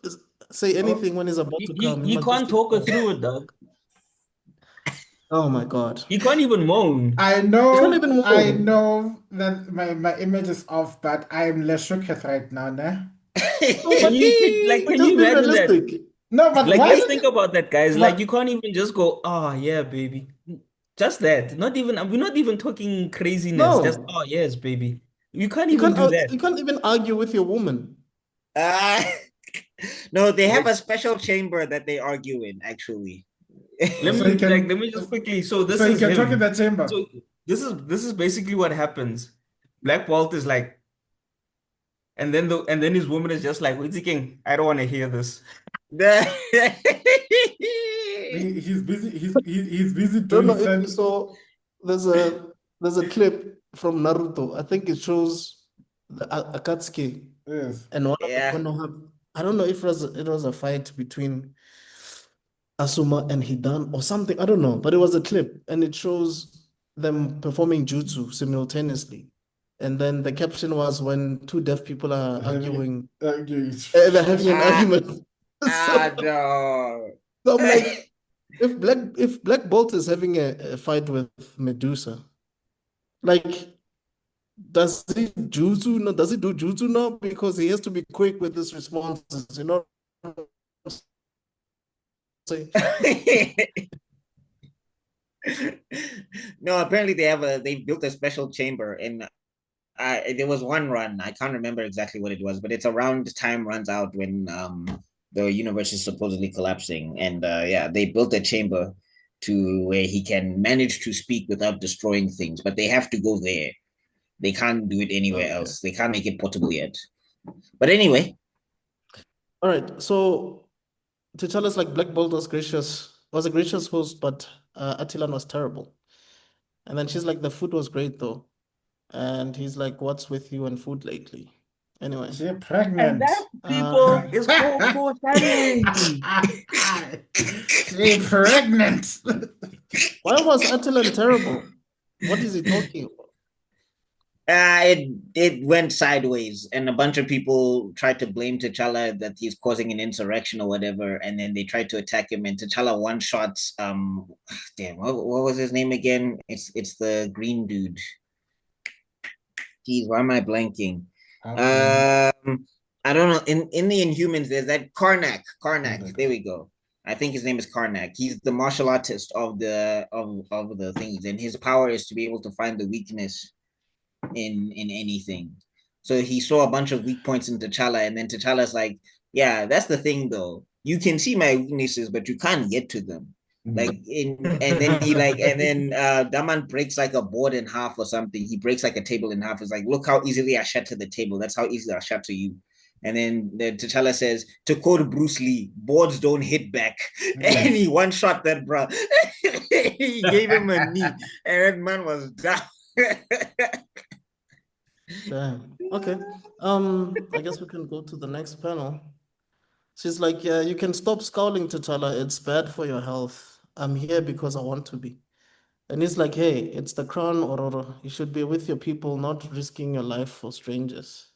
say Oh, anything when he's about to come. He He must just can't keep talk her quiet. through it, dog. Oh my God. He can't even moan. I He can't know, even I move. know that my image is off, but I'm less shooketh right now, ne? No, but Can just you be imagine that? realistic. No, but Like, why let's did think you? about that, guys. Like, you But can't even just go, oh, yeah, baby. Just that. Not even, we're not even talking craziness. Just, No, oh, yes, baby. You can't even do that. you can't even argue with your woman. uh, no, they have Wait, a special chamber that they argue in. Actually. so he let can, me just quickly. So so this he is can talk in him. that chamber. So this is basically what happens. Black Walt is like, and then his woman is just like, wait, King, I don't want to hear this. He's busy. He's busy I don't doing know if you certain. saw. There's a clip from Naruto. I think it shows the Akatsuki Yes. and one of the Yeah. Konoha. I don't know if it was a fight between Asuma and Hidan or something. I don't know, but it was a clip and it shows them performing jutsu simultaneously. And then the caption was when two deaf people are Having, arguing, you- they're having an Ah, argument. No. So I'm like, if Black Bolt is having a fight with Medusa, like, does he jutsu? No, does he do jutsu now? Because he has to be quick with his responses. You know what I'm saying? No, apparently they built a special chamber and there was one run. I can't remember exactly what it was, but it's around time runs out when the universe is supposedly collapsing, and yeah, they built a chamber to where he can manage to speak without destroying things, but they have to go there. They can't do it anywhere Okay. else. They can't make it portable yet. But anyway, All right. So T'Challa's like Black Bolt was a gracious host, but Attilan was terrible. And then she's like, the food was great though. And he's like, what's with you and food lately? Anyway. She's And pregnant. that, people, is called foreshadowing. She's pregnant. Why was Attilan terrible? What is he talking about? it went sideways, and a bunch of people tried to blame T'Challa that he's causing an insurrection or whatever, and then they tried to attack him. And T'Challa one shots damn, what was his name again? It's the green dude. Geez, why am I blanking? I don't know. In the Inhumans, there's that Karnak. Karnak. There we go. I think his name is Karnak. He's the martial artist of the things, and his power is to be able to find the weakness in anything. So he saw a bunch of weak points in T'Challa, and then T'Challa's like, "Yeah, that's the thing, though. You can see my weaknesses, but you can't get to them." And then Daman breaks like a board in half or something. He breaks like a table in half. It's like, look how easily I shatter the table. That's how easily I shatter you. And then T'Challa says, to quote Bruce Lee, boards don't hit back. Yes. And he one shot that bro. He gave him a knee, and that man was down. Damn. Okay. I guess we can go to the next panel. She's like, yeah, you can stop scowling, T'Challa. It's bad for your health. I'm here because I want to be. And he's like, hey, it's the crown, Ororo. You should be with your people, not risking your life for strangers.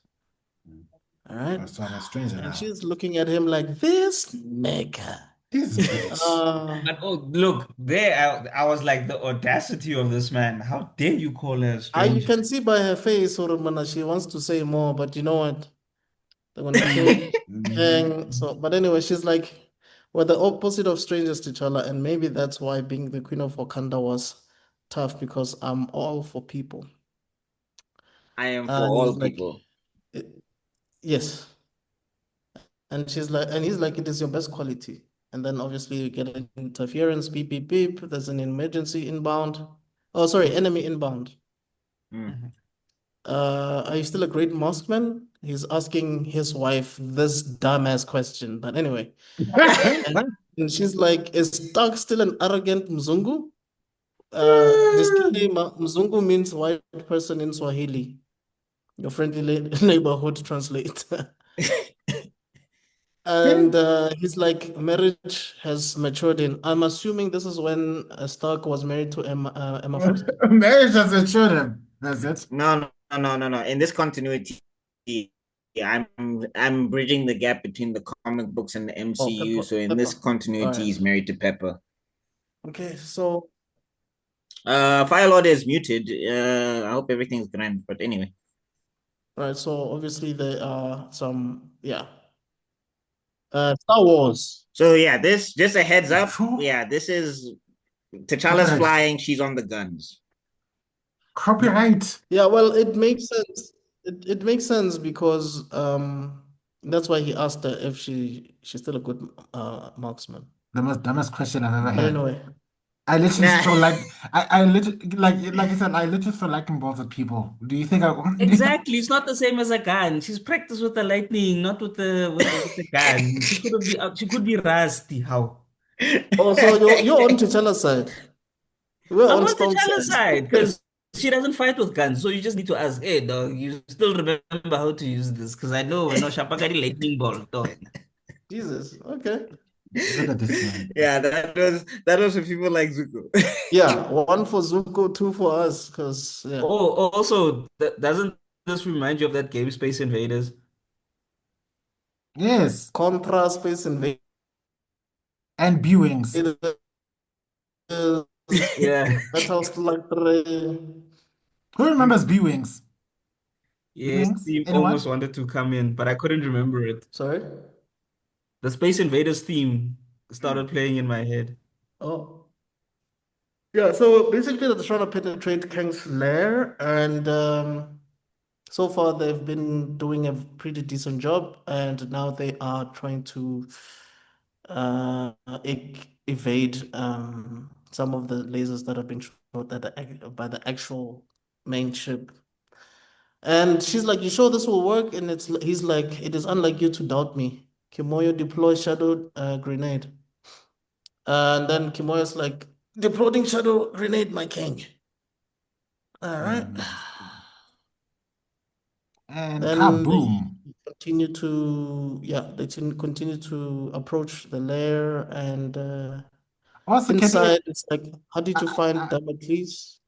All right. So I'm a stranger and now. she's looking at him like, this nigga. This bitch. But oh, look, there I was like, the audacity of this man. How dare you call her a You stranger? can see by her face, Oromana, she wants to say more, but you know what? They're gonna kill Kang. So, but anyway, she's like, we're the opposite of strangers to T'Challa, and maybe that's why being the queen of Wakanda was tough, because I'm all for people. I am for And all he's like, people. yes. And she's like, and he's like, it is your best quality. And then obviously you get an interference, beep, beep, beep. There's an emergency inbound. Oh, sorry, enemy inbound. Are you still a great marksman? He's asking his wife this dumbass question. But anyway. and she's like, is Stark still an arrogant Mzungu? Disclaimer, Mzungu means white person in Swahili. Your friendly neighborhood translator. And he's like, marriage has matured in. I'm assuming this is when Stark was married to Emma Frost. Marriage has matured him. That's it. No. In this continuity, I'm bridging the gap between the comic books and the MCU. So in this continuity, he's married to Pepper. Okay, so Fire Lord is muted. I hope everything's grand. But anyway. All right, so obviously there are some, Star Wars. So yeah, this just a heads up. Yeah, this is T'Challa's flying. She's on the guns. Copyright. Yeah, well, it makes sense. It makes sense because that's why he asked her if she's still a good marksman. The most dumbest question I've ever had. Anyway, I literally feel like I literally like I said, I literally feel like balls at people. Do you think I Exactly, it's not the same as a gun. She's practiced with the lightning, not with the gun. She could be rusty. How? Oh, so you're on T'Challa's side. We're I'm on on Storm's T'Challa's side because she doesn't fight with guns. So you just need to ask, hey dog, you still remember how to use this? Because I know we're not Shapagari lightning bolt. Dog. Jesus, okay. Look at this man. Yeah, that was for people like Zuko. Yeah, one for Zuko, two for us, because Oh, also, doesn't this remind you of that game Space Invaders? Yes. Contra Space Invaders. And B-Wings. It is Yeah. Battles like the Who remembers B-Wings? Yes, B-Wings? theme almost Anyone? wanted to come in, but I couldn't remember it. sorry. The Space Invaders theme started playing in my head. Oh. Yeah, so basically they're trying to penetrate Kang's lair, and so far they've been doing a pretty decent job, and now they are trying to evade some of the lasers that have been shot by the actual main ship. And she's like, "You sure this will work?" And he's like, "It is unlike you to doubt me. Kimoyo deploy shadow grenade." And then Kimoyo's like, "Deploying shadow grenade, my king." All right. And and Then they kaboom. continue to, yeah, continue to approach the lair, and Also, can inside it? it's like, "How did you find Damocles?"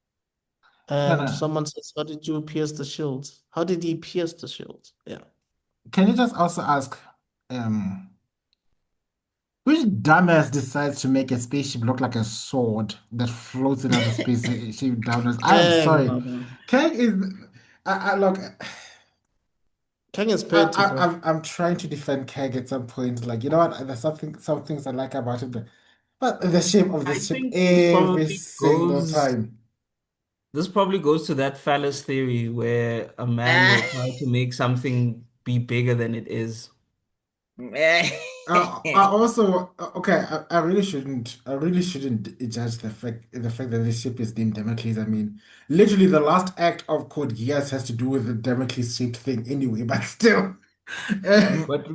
No, And no. someone says, "How did you pierce the shield? How did he pierce the shield?" Yeah. Can you just also ask, um, which dumbass decides to make a spaceship look like a sword that floats in outer space shaped downwards? I am sorry. Kang. Kang is. Look. Kang is petty, bro. I'm trying to defend Kang at some point. Like, you know what? There's some things I like about him, but the shape of I this ship think every single time. this probably goes to that phallus theory where a man will try to make something be bigger than it is. I also okay. I really shouldn't judge the fact that this ship is named Damocles. I mean, literally, the last act of Code Geass has to do with the Damocles shaped thing anyway. But still, But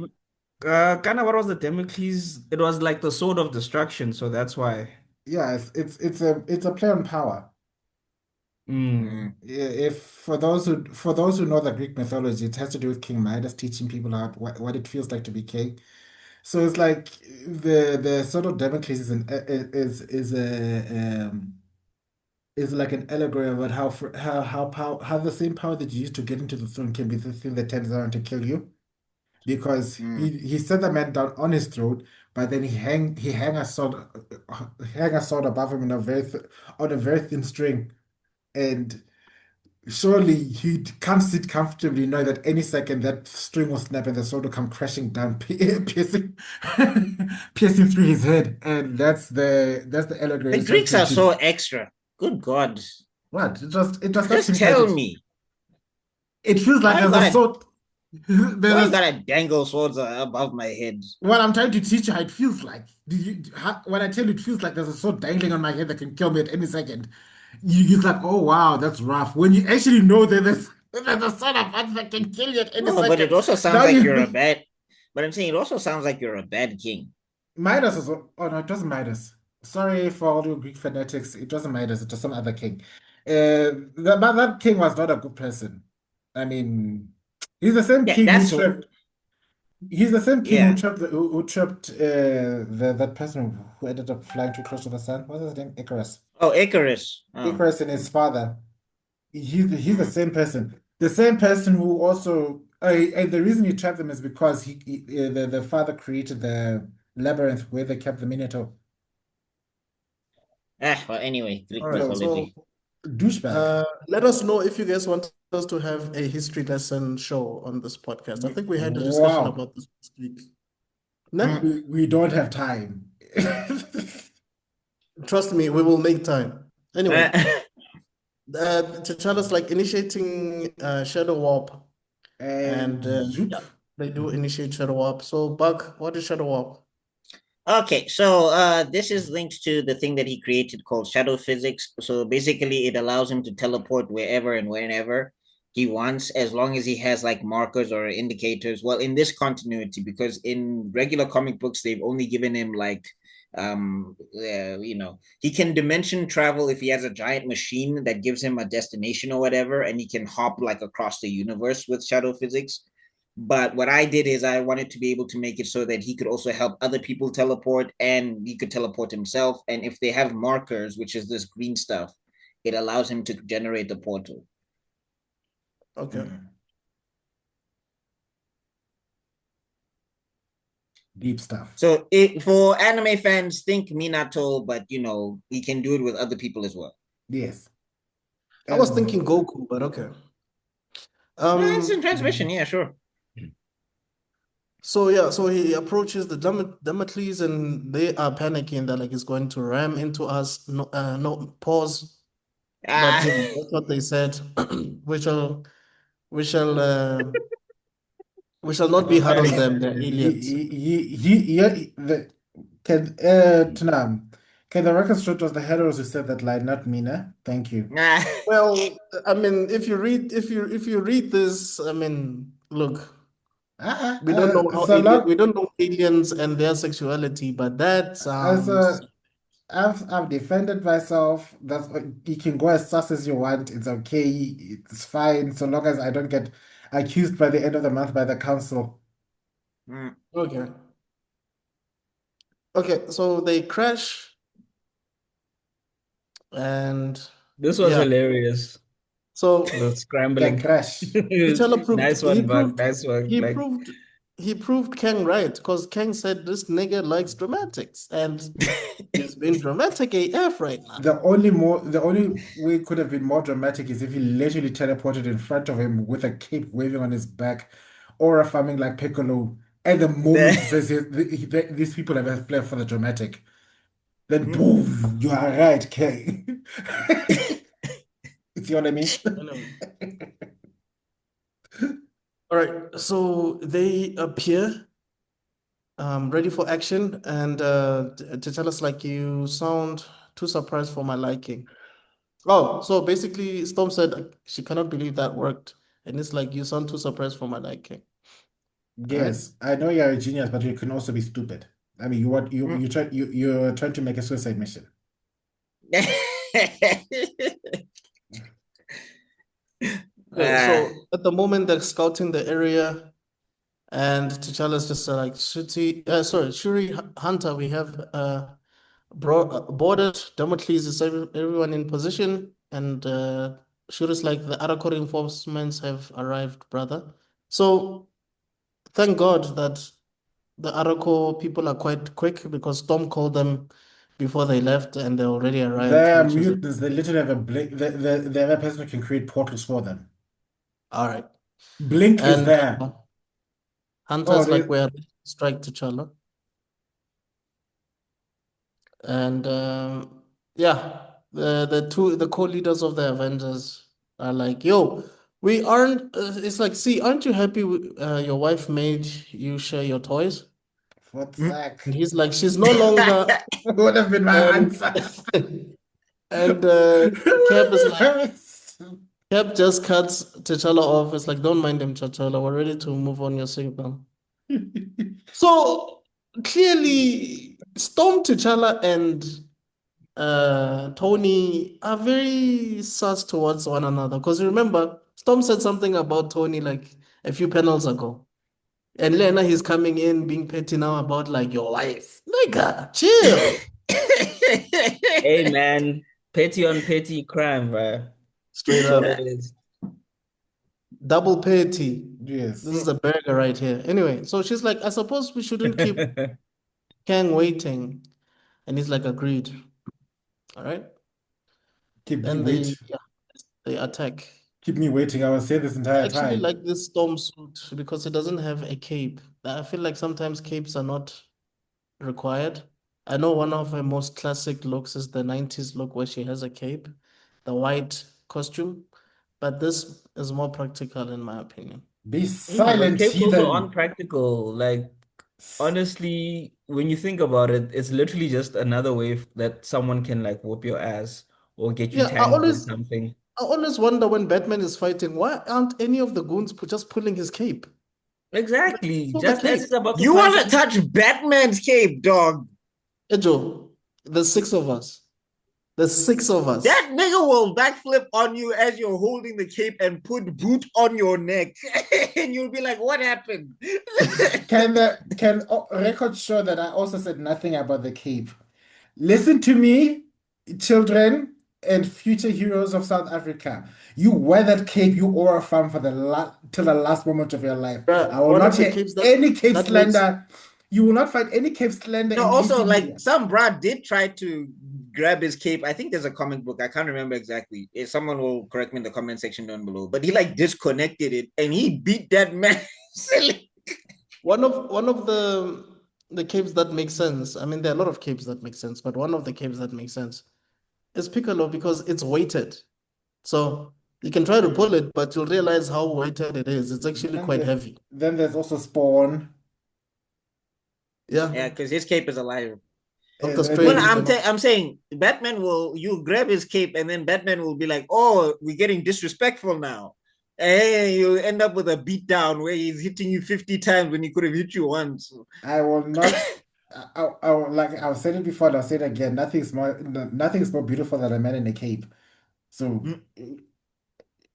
kind of what was the Damocles? It was like the sword of destruction, so that's why. yeah, it's a play on power. Mm. Yeah, if for those who know the Greek mythology, it has to do with King Midas teaching people how what it feels like to be king. So it's like the sort of Damocles is like an allegory about how the same power that you use to get into the throne can be the thing that turns around to kill you. Because he set the man down on his throne, but then hang a sword above him in on a very thin string, and surely he can't sit comfortably knowing that any second that string will snap and the sword will come crashing down, piercing, piercing through his head. And that's the allegory. The It's trying Greeks to are so just extra. Good God. what? It does not Just seem like tell me. it feels like Why you there's a gotta sword. why you There's a, gotta dangle swords above my head? what I'm trying to teach you how it feels like. When I tell you it feels like there's a sword dangling on my head that can kill me at any second, you're like, oh wow, that's rough. When you actually know that there's a sword of that can kill you at any No, but it second, also sounds now like you're a you bad but I'm saying it also sounds like you're a bad king. Midas is oh no, it doesn't Midas. Sorry for all you Greek fanatics. It doesn't Midas, it was some other king. That king was not a good person. I mean, he's the same Yeah, king who that's what tripped. He's the same king yeah. who tripped that person who ended up flying too close to the sun. What's his name? Icarus. Oh, Icarus. Oh. Icarus and his father. He's the Mm. same person. The same person who also and the reason he trapped them is because the father created the labyrinth where they kept the Minotaur. Well, anyway, All Greek right. So mythology. Douchebag. let us know if you guys want us to have a history lesson show on this podcast. I think we had a discussion Wow. about this week. Nah, Mm. We don't have time. trust me, we will make time. Anyway, Uh, T'Challa's like initiating Shadow Warp, And and zoop. yeah, they do initiate Shadow Warp. So, Buck, what is Shadow Warp? Okay, so this is linked to the thing that he created called shadow physics. So basically, it allows him to teleport wherever and whenever he wants, as long as he has like markers or indicators. Well, in this continuity, because in regular comic books, they've only given him like he can dimension travel if he has a giant machine that gives him a destination or whatever, and he can hop like across the universe with shadow physics. But what I did is I wanted to be able to make it so that he could also help other people teleport and he could teleport himself. And if they have markers, which is this green stuff, it allows him to generate the portal. Okay. Mm. Deep stuff. So for anime fans, think Minato, but he can do it with other people as well. Yes. I was thinking Goku, but okay. Instant transmission, yeah, sure. So yeah, so he approaches the Damocles and they are panicking that like he's going to ram into us. No, no pause. But that's what they said. We shall, we shall, we shall not be hard on them. They're aliens. Tunam. Can the record straight was the heroes who said that line, not Mina. Thank you. Well, I mean, if you read this, I mean, look, we don't know how we don't know aliens and their sexuality, but that sounds. I've defended myself. That's you can go as sus as you want. It's okay. It's fine so long as I don't get accused by the end of the month by the council. Okay. Okay, so they crash and this was hilarious. So the scrambling crash. Nice one, Buck. Nice one. He proved Kang right because Kang said this nigga likes dramatics and he's been dramatic AF right now. The only way it could have been more dramatic is if he literally teleported in front of him with a cape waving on his back, aura farming like Piccolo. At the moment he says these people have a flair for the dramatic. Then boom, you are right, Kang. You see what I mean? All right, so they appear ready for action and to tell us like you sound too surprised for my liking. Oh, so basically Storm said she cannot believe that worked. And it's like you sound too surprised for my liking. Yes, right? I know you're a genius, but you can also be stupid. I mean, you're trying to make a suicide mission. So at the moment they're scouting the area, and T'Challa's just like Shuri Hunter. We have boarded. Damocles is everyone in position, and Shuri's like the other reinforcements have arrived, brother. So thank God that the Arako people are quite quick because Storm called them before they left and they already arrived. They are mutants. They literally have a blink. They have a person who can create portals for them. All right. Blink is there. Hunter's like we're strike T'Challa. And yeah, the co-leaders of the Avengers are like, yo, we aren't. It's like, see, aren't you happy your wife made you share your toys? What's that? And he's like, she's no longer. Would have been my answer. And Cap is like, Cap just cuts T'Challa off. It's like, don't mind him, T'Challa. We're ready to move on your signal. So clearly, Storm, T'Challa, and Tony are very sus towards one another. Because remember, Storm said something about Tony like a few panels ago. And Lena, he's coming in being petty now about like your wife. Nigga, chill. Hey man, petty on petty crime, bro. Straight up. It is. Double petty. Yes. This is a burger right here. Anyway, so she's like, I suppose we shouldn't keep Kang waiting. And he's like, agreed. All right. And they attack. Keep me waiting. I was saying this entire time. I actually like this storm suit because it doesn't have a cape. I feel like sometimes capes are not required. I know one of her most classic looks is the 90s look where she has a cape, the white costume, but this is more practical in my opinion. Be silent, capes also aren't practical. Like, honestly, when you think about it, it's literally just another way that someone can like whoop your ass or get you tangled in something. I always wonder when Batman is fighting, why aren't any of the goons just pulling his cape? Exactly. Just as it's about to You want to touch Batman's cape, dog. Ejo, the six of us. The six of us. That nigga will backflip on you as you're holding the cape and put boot on your neck. And you'll be like, what happened? Can record show that I also said nothing about the cape? Listen to me, children and future heroes of South Africa. You wear that cape, you aura farm for till the last moment of your life. I will not hear any cape slander. You will not find any cape slender No, in also DC like media. some brat did try to grab his cape. I think there's a comic book. I can't remember exactly. If someone will correct me in the comment section down below. But he like disconnected it and he beat that man silly. One of the capes that makes sense. I mean, there are a lot of capes that make sense, but one of the capes that makes sense is Piccolo because it's weighted. So you can try to pull it, but you'll realize how weighted it is. It's actually quite heavy. Then there's also Spawn. Yeah. Yeah, because his cape is alive. Doctor Well, Strange. I'm saying Batman will you grab his cape and then Batman will be like, oh, we're getting disrespectful now. And you end up with a beatdown where he's hitting you 50 times when he could have hit you once. I will not. Like I've said it before, and I'll say it again. Nothing's more beautiful than a man in a cape. So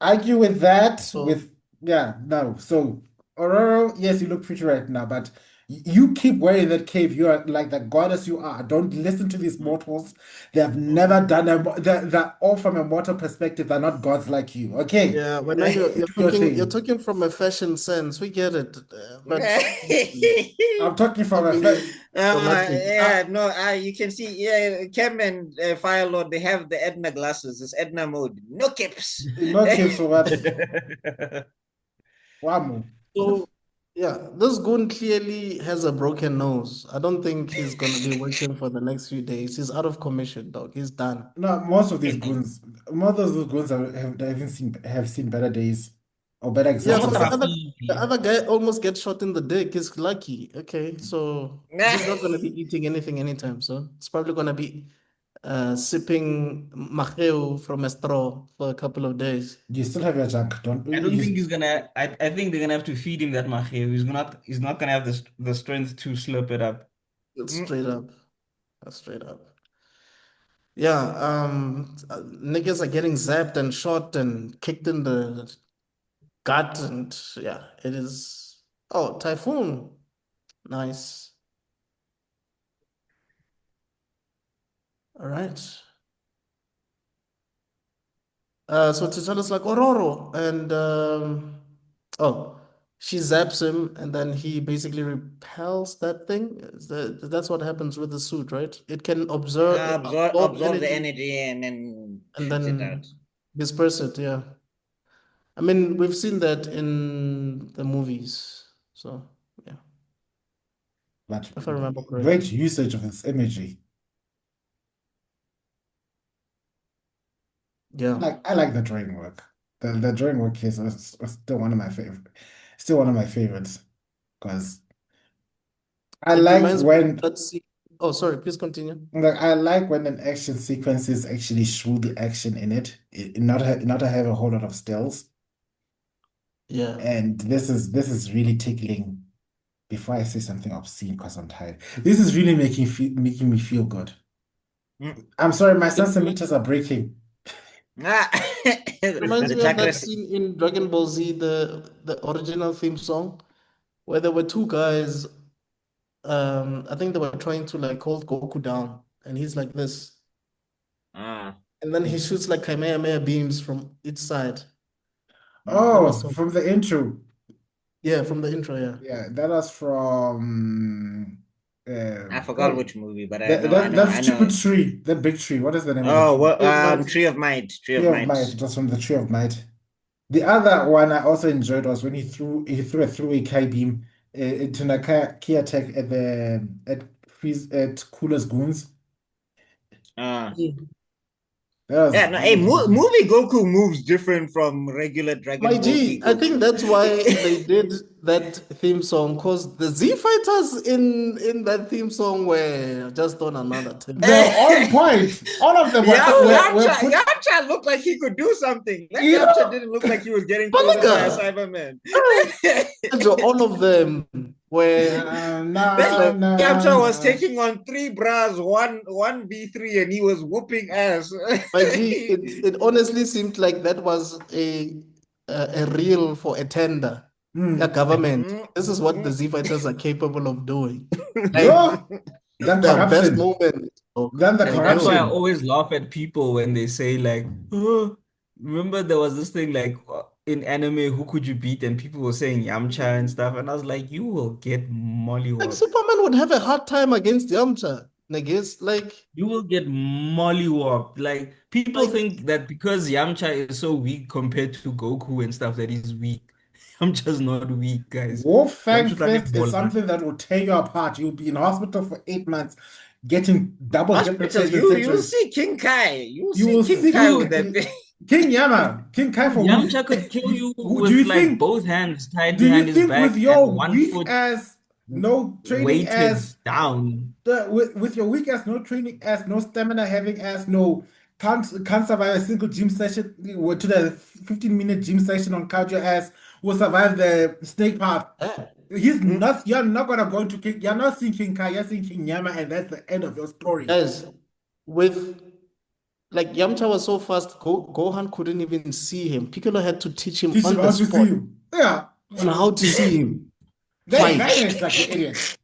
argue with that. So No. So Aurora, yes, you look pretty right now, but you keep wearing that cape. You are like the goddess you are. Don't listen to these mortals. They have never done they're all from a mortal perspective. They're not gods like you. Okay. yeah, when you're Do your you're thing. talking from a fashion sense. We get it, but I'm talking from a dramatic. you can see, yeah, Kem and Firelord, they have the Edna glasses. It's Edna mode. No capes. no capes for what? Wow. So yeah, this goon clearly has a broken nose. I don't think he's gonna be working for the next few days. He's out of commission, dog. He's done. No, most of these goons, have seen better days or better Yeah, but existences. the other guy almost gets shot in the dick. He's lucky. Okay, so he's not gonna be eating anything anytime soon. It's probably gonna be sipping macheu from a straw for a couple of days. You still have your junk, don't I don't you? think he's gonna. I think they're gonna have to feed him that machew. He's not gonna have the strength to slurp it up. Straight up. Straight up. Yeah, niggas are getting zapped and shot and kicked in the gut, and yeah, it is. Oh, Typhoon. Nice. All right. So T'Challa's like Ororo, and oh, she zaps him, and then he basically repels that thing. That's what happens with the suit, right? It can absorb Absorb the energy energy and then and shoots it then out. disperse it. Yeah. I mean, we've seen that in the movies. So yeah, But if I remember great correctly. usage of this imagery. Yeah. I like the drawing work. The drawing work is still one of my still one of my favorites because I It like reminds me of when that scene. Oh, sorry, please continue. I like when an action sequences actually show the action in it, not have a whole lot of stills. Yeah. And this is really tickling. Before I say something obscene, because I'm tired, this is really making me feel good. I'm sorry, my centimeters are breaking. Reminds The me of that chakras. scene in Dragon Ball Z, the original theme song, where there were two guys. I think they were trying to like hold Goku down, and he's like this, Ah. and then he shoots like Kamehameha beams from each side. That was Oh, so from the intro. yeah, from the intro, yeah. Yeah, that was from I forgot oh, which movie, but that I know. stupid tree, that big tree. What is the name of the Oh, tree? what? Tree of Might. Tree of Might. Tree Tree of of Might. Might. It was from the Tree of Might. The other one I also enjoyed was when he threw a throwaway Kai beam into Nakia Tech at Cooler's Goons. Uh, Mm. yeah, no, That hey, was really good. movie Goku moves different from regular My Dragon Ball Z G, I think Goku. that's why they did that theme song, because the Z fighters in that theme song were just on another tip. They're on point. All of them were put. Yamcha looked like he could do something. That You Yamcha know, didn't look like he was getting But pulled in by a nigga, Cyberman. all of them were nah, That Yamcha was nah. taking on three bras, one V3, and he was whooping ass. my G. It honestly seemed like that was a reel for a tender. Yeah, Hmm. government. This is what the Z fighters are capable of doing. Like Yo, then their best corruption. moment. Then the Like That's why I yo, corruption. always laugh at people when they say like, oh, remember there was this thing like in anime, who could you beat? And people were saying Yamcha and stuff. And I was like, you will get Like mollywopped. Superman would have a hard time against Yamcha. I guess You will get mollywopped. Like people like think that because Yamcha is so weak compared to Goku and stuff that he's weak. Yamcha's not weak, guys. Wolfang Yamcha's like a Fist is baller. something that will tear you apart. You'll be in hospital for 8 months, getting double hip Hospitals, replacement you'll surgery. see King Kai. You'll You see will King see Kai with that. King Yama, King Kai Dude, for Yamcha could kill you do with you like think? both hands tied Do you behind his think with back and your one weak foot ass, no training weighted ass, down. with your weak ass, no training ass, no stamina having ass, no can't survive a single gym session to the 15-minute gym session on cardio ass, will survive the snake path. He's not. You're not gonna go to King. You're not seeing King Kai. You're seeing King Yama, and that's the end of your story. guys, with like Yamcha was so fast, Gohan couldn't even see him. Piccolo had to teach him Teach on him the how to see spot you. Yeah, on how to see him they fight. vanished like the idiots.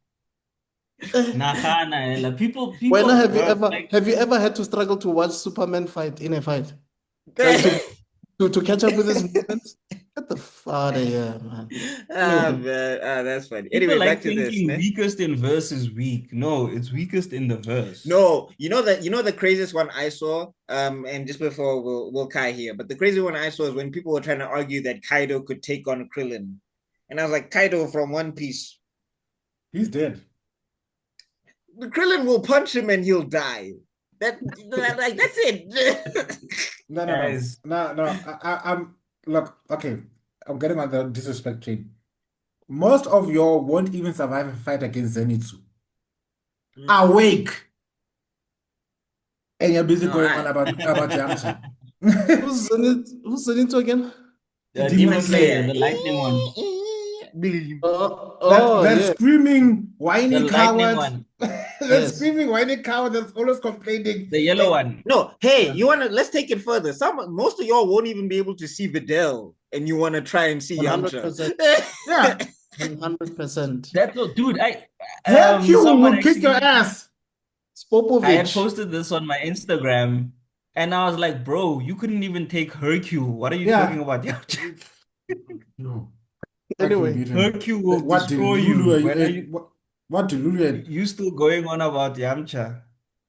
Nahana, Ella. People, When people, like, have you ever had to struggle to watch Superman fight in a fight? Like to catch up with his movements? Get the fuck out of here, man. Man. That's funny. people Anyway, back like to this. thinking Ne? weakest in verse is weak. No, it's weakest in the verse. No, the craziest one I saw, and just before we'll Kai here, but the crazy one I saw is when people were trying to argue that Kaido could take on Krillin. And I was like, Kaido from One Piece. He's dead. The Krillin will punch him and he'll die. That's it. No. Guys. I'm look. Okay, I'm getting on the disrespect train. Most of y'all won't even survive a fight against Zenitsu. Awake, and you're busy going on about Yamcha. Who's Zenitsu again? Demon Slayer, Slayer. the lightning one. That Yeah. screaming The whiny lightning coward. one. That Yes. screaming whiny coward that's always complaining. The yellow one. No, hey, let's take it further. Most of y'all won't even be able to see Videl, and you want to try and see Yamcha. 100%. Yeah, 100%. That's what, dude. Hercule Someone will kick your actually, ass. I had Spopovich. posted this on my Instagram, and I was like, bro, you couldn't even take Hercule. What are you Yeah. talking about, Yamcha? No. Anyway, Hercule will What destroy you. When are you? What do Lulu? you still going on about Yamcha?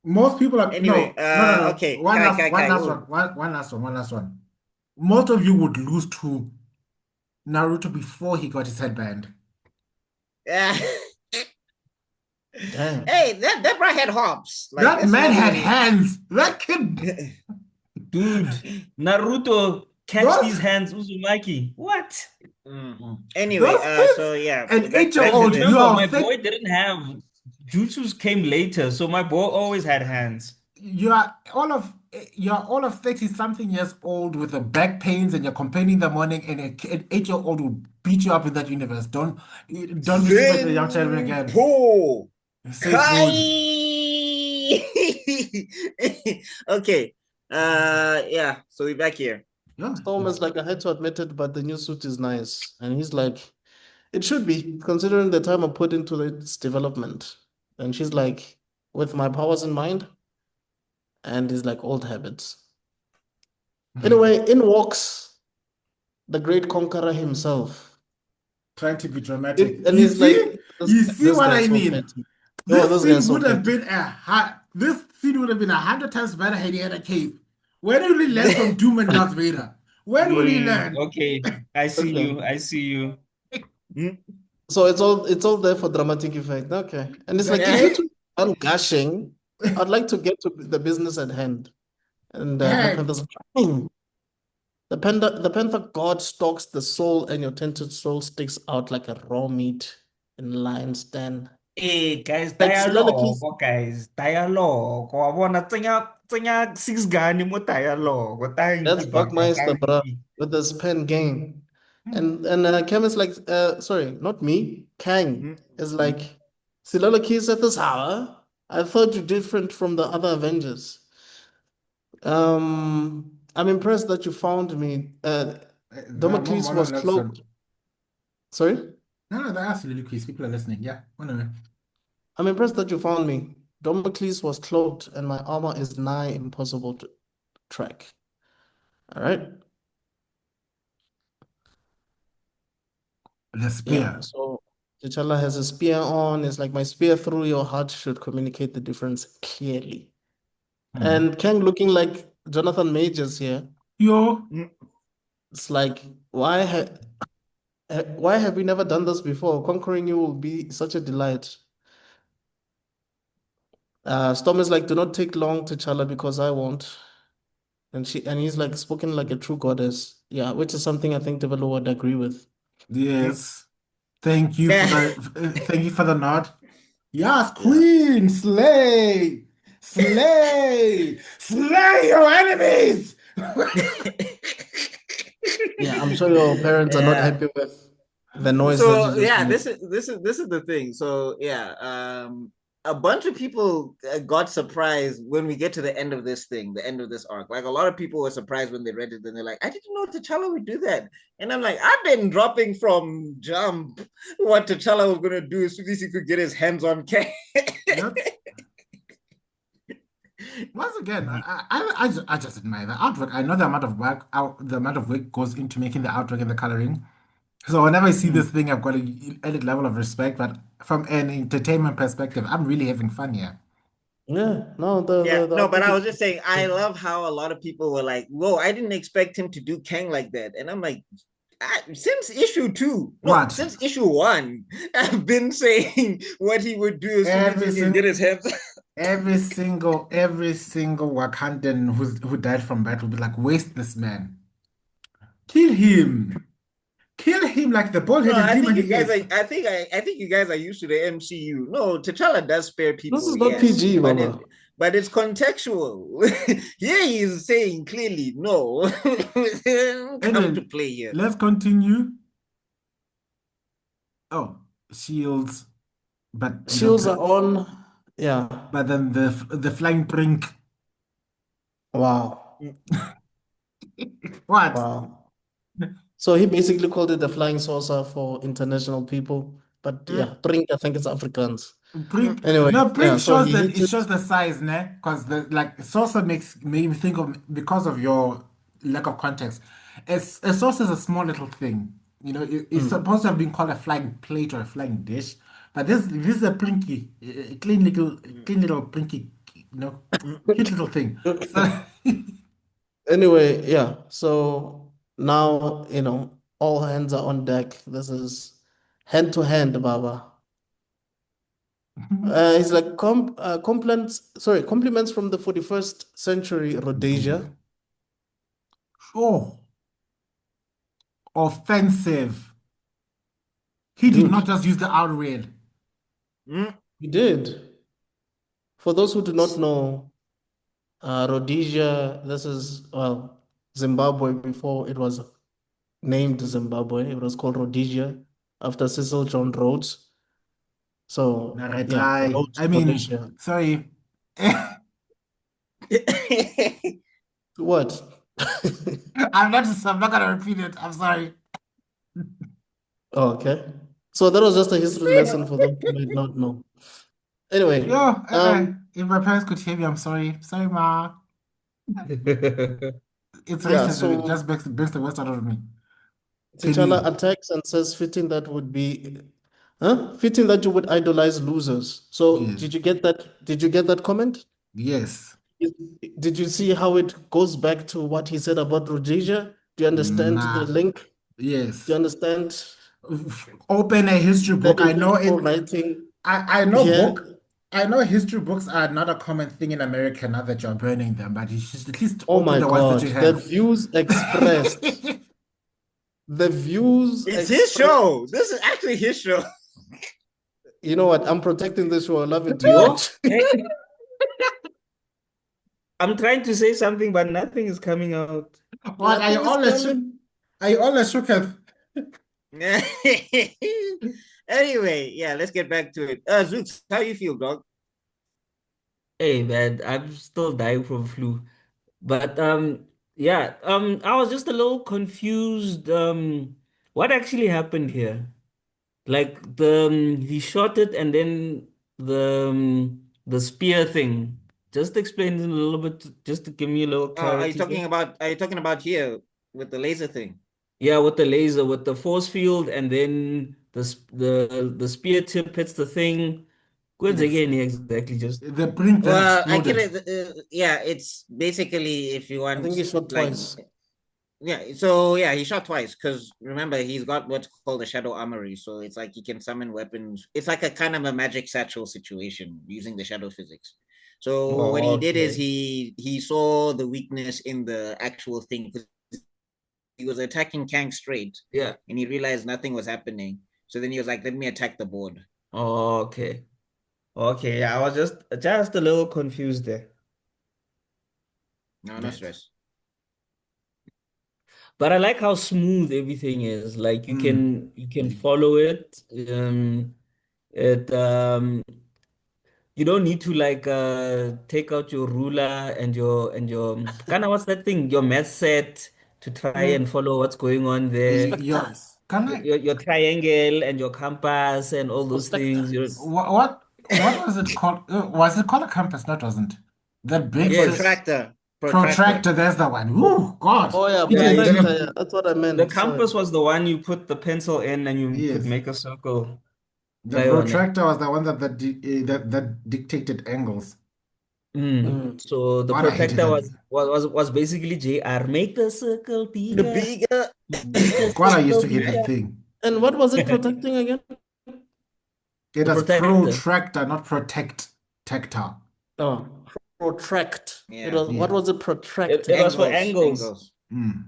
Most people are Anyway, no. okay. One Kai, last Kai, one Kai, last oh. one. One last one. Most of you would lose to Naruto before he got his headband. Yeah. damn. Hey, that bro had hops. Like, That that's man not had even- hands. That kid. Dude, Naruto catch Those- these hands, Uzumaki. What? Anyway, Those kids, so yeah, an back- 8-year-old, back to you this. are my thick. boy didn't have jutsus came later, so my boy always had hands. You're all of 30-something years old with the back pains and you're complaining in the morning, and an 8-year-old will beat you up in that universe. Don't disrespect the young children again. Zenpo Safe Kai. Okay. Yeah. So we're back here. Yeah, Storm is like, I had to admit it, but the new suit is nice. And he's like, it should be, considering the time I put into its development. And she's like, with my powers in mind. And he's like, old habits. Anyway, in walks the great conqueror himself. trying to be dramatic. And You he's see, like, you see what I guy's so mean? petty. This this scene guy's so would have petty. been this scene would have been 100 times better had he had a cape. When will he learn from Doom and Darth Vader? When will he learn? Okay, I see Okay. you. I see you. So it's all there for dramatic effect. Okay. And it's like, if you two are gushing, I'd like to get to the business at hand. And Black Hey. Panther's like, the panther god stalks the soul, and your tainted soul sticks out like a raw meat in lion's den. Hey guys, Like dialogue, soliloquies. guys, dialogue. Wa bona tsenya six gani mo dialogue. Thank That's you, Baka, BuckMeister, thank bro, you. with his pen game. And Cam is like, sorry, not me. Kang is like, soliloquies at this hour. I thought you're different from the other Avengers. I'm impressed that you found me. Damocles was cloaked. Sorry? No, they're absolutely quiz. People are listening. Yeah. Whatever. I'm impressed that you found me. Damocles was cloaked, and my armor is nigh impossible to track. All right. The Yeah, spear. so T'Challa has a spear on. It's like my spear through your heart should communicate the difference clearly. Hmm. And Kang looking like Jonathan Majors here. Yo. Mm. It's like, why have we never done this before? Conquering you will be such a delight. Storm is like, do not take long, T'Challa, because I won't. And he's like spoken like a true goddess. Yeah, which is something I think Tebello would agree with. Yes. Thank you for Yeah. the thank you for the nod. Yes, Yeah. Queen, slay, slay, slay your enemies. Yeah, I'm sure your parents are not Yeah. happy with the noise that you So just yeah, made. this is the thing. So yeah, a bunch of people got surprised when we get to the end of this thing, the end of this arc. Like a lot of people were surprised when they read it, and they're like, "I didn't know T'Challa would do that." And I'm like, I've been dropping from jump what T'Challa was gonna do as soon as he could get his hands on Kang. Yes. Once again, I just admire the artwork. I know the amount of work the amount of work goes into making the artwork and the coloring. So whenever I see this thing, I've got an added level of respect. But from an entertainment perspective, I'm really having fun here. Yeah, no, the Yeah, the, the no, but artwork I is was just saying, I love how a lot of people were like, "Whoa, I didn't expect him to do Kang like that," and I'm like, since issue two, no, What? since issue one, I've been saying what he would do as soon as Every he can get single his hands. every single Wakandan who died from battle would be like, waste this man. Kill him. Kill him like the No, bald-headed I think demon you he guys is. are. I think you guys are used to the MCU. No, T'Challa does spare this people, is not yes, PG, but Baba. it's contextual. Here he is saying clearly, no, come to Anyway, play here. let's continue. Oh, shields, but Shields are on. Yeah. then the flying brink. Wow. What? Wow. So he basically called it the flying saucer for international people. But Mm, yeah, drink, I think it's Afrikaans. Brink, Anyway, no, yeah, brink so shows he that hits it it. shows the size, ne? Because the like saucer made me think of because of your lack of context. A saucer is a small little thing. It's Mm. supposed to have been called a flying plate or a flying dish, but this is a plinky, a mm, clean little plinky, mm. cute little thing. So Anyway, yeah. So now, all hands are on deck. This is hand to hand, Baba. He's like compliments from the 41st century Rhodesia. oh, offensive. He did not Dude, just use the R word. Mm. he did. For those who do not know, Rhodesia, this is, well, Zimbabwe before it was named Zimbabwe. It was called Rhodesia after Cecil John Rhodes. So, yeah, Naretrai. Rhodes, I mean, Rhodesia. sorry. What? I'm not gonna repeat it. I'm sorry. Oh, okay. So that was just a history lesson for those who might not know. Yo, Anyway, if my parents could hear me, I'm sorry. Sorry, ma. It's yeah, racism. It so just brings the worst out of me. T'Challa Continue. attacks and says, fitting that would be, huh? Fitting that you would idolize losers. So Yes. Did you get that comment? Yes. Did you see how it goes back to what he said about Rhodesia? Do you understand the Nah. link? Do you Yes. understand Open a history the book. I know illegal it. writing I know book. here? I know history books are not a common thing in America now that you're burning them, but you should at least Oh open my the ones that God, you the have. views expressed, the views It's his expressed. show. This is actually his show. You know what? I'm protecting this show. I love it too Yo, much. hey, I'm trying to say something, but nothing is coming out. What Nothing is coming. are you always shook at? Anyway, yeah, let's get back to it. Zooks, how you feel, dog? Hey man, I'm still dying from flu. But yeah, I was just a little confused. What actually happened here? Like he shot it and then the spear thing. Just explain it a little bit, just to give me a little Are you clarity talking there. about? Are you talking about here with the laser thing? Yeah, with the laser, with the force field, and then the spear tip hits the thing. What's Yes. again exactly just The brink then Well, exploded. yeah, it's basically if you I want think he shot like twice. yeah, so yeah, he shot twice because remember he's got what's called a shadow armory, so it's like he can summon weapons. It's like a kind of a magic satchel situation using the shadow physics. So what oh, he did is okay. he saw the weakness in the actual thing because he was attacking Kang straight, Yeah. and he realized nothing was happening. So then he was like, "Let me attack the board." Oh, okay. Okay, yeah, I was just a little confused there. No, no That. stress. But I like how smooth everything is. Like Mm. you can follow it. It you don't need to like take out your ruler and your kind of what's that thing? Your math set to try and follow what's going on there. Your, Prospectors. can I? Your triangle and your compass and all those things. You're Prospectors. What was it called? Was it called a compass? Not wasn't. That big yes. Protractor. protractor. There's the one. Ooh, God. Oh yeah, Yeah, Peter, protractor. you Yeah, that's what I the meant. Sorry. compass was the one you put the pencil in and you could yes. make a circle The fly on it. protractor was the one that dictated angles. Mm. So the God, I hated protractor that. was basically JR. Make the circle The bigger. bigger. Make the God, I used circle to hate that bigger. thing. And what was it protecting again? It The was protector. protractor, not protect. Tactile. Oh, protract. It Yeah. was what Yeah. was it It protracting? was for Angles. angles. Angles. Mm.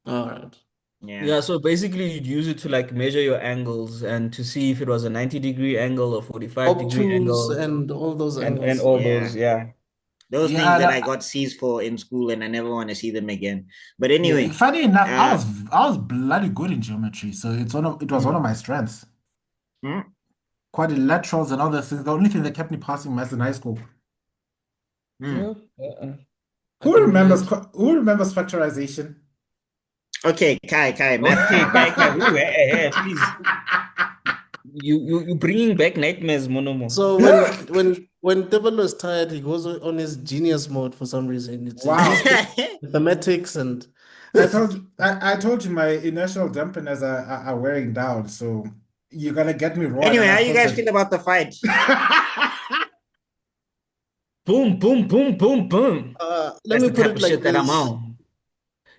All right. Yeah. Yeah, so basically you'd use it to like measure your angles and to see if it was a 90-degree angle or 45-degree Obtuse angle and all those and angles. all those, Yeah. yeah. Those things Yeah. that I got C's for in school and I never want to see them again. But anyway, Funny enough, uh I was bloody good in geometry, so it was one of hmm, my strengths. hmm, Quadrilaterals and all those things. The only thing that kept me passing maths in high school. hmm. Yeah. I can relate. Who remembers factorization? Okay, Kai, math Okay, time. Kai, ooh, please. You bringing back nightmares, Monomo. So when Tebello is tired, he goes on his genius mode for some reason. He's Wow. doing mathematics and I told you my inertial dampeners are wearing down, so you're gonna get me raw, Anyway, and I how you thought guys feel about the fight? Boom, boom, boom, boom, boom. let That's me the put type it of like shit that I'm this. on.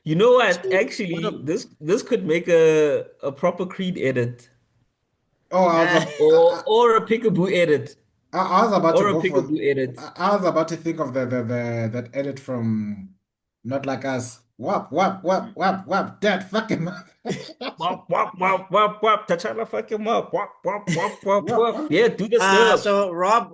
You know what? So what Actually, this could make a proper Creed edit Oh, or a Peekaboo edit I was about to or a go for. Peekaboo edit. I was about to think of the that edit from Not Like Us. Whap whap whap whap whap. That fucking Wop, wop, wop, wop, wop. T'Challa fuck him up. Wop, wop, wop, wop, whap wop. whap. Yeah, do the stuff. So Rob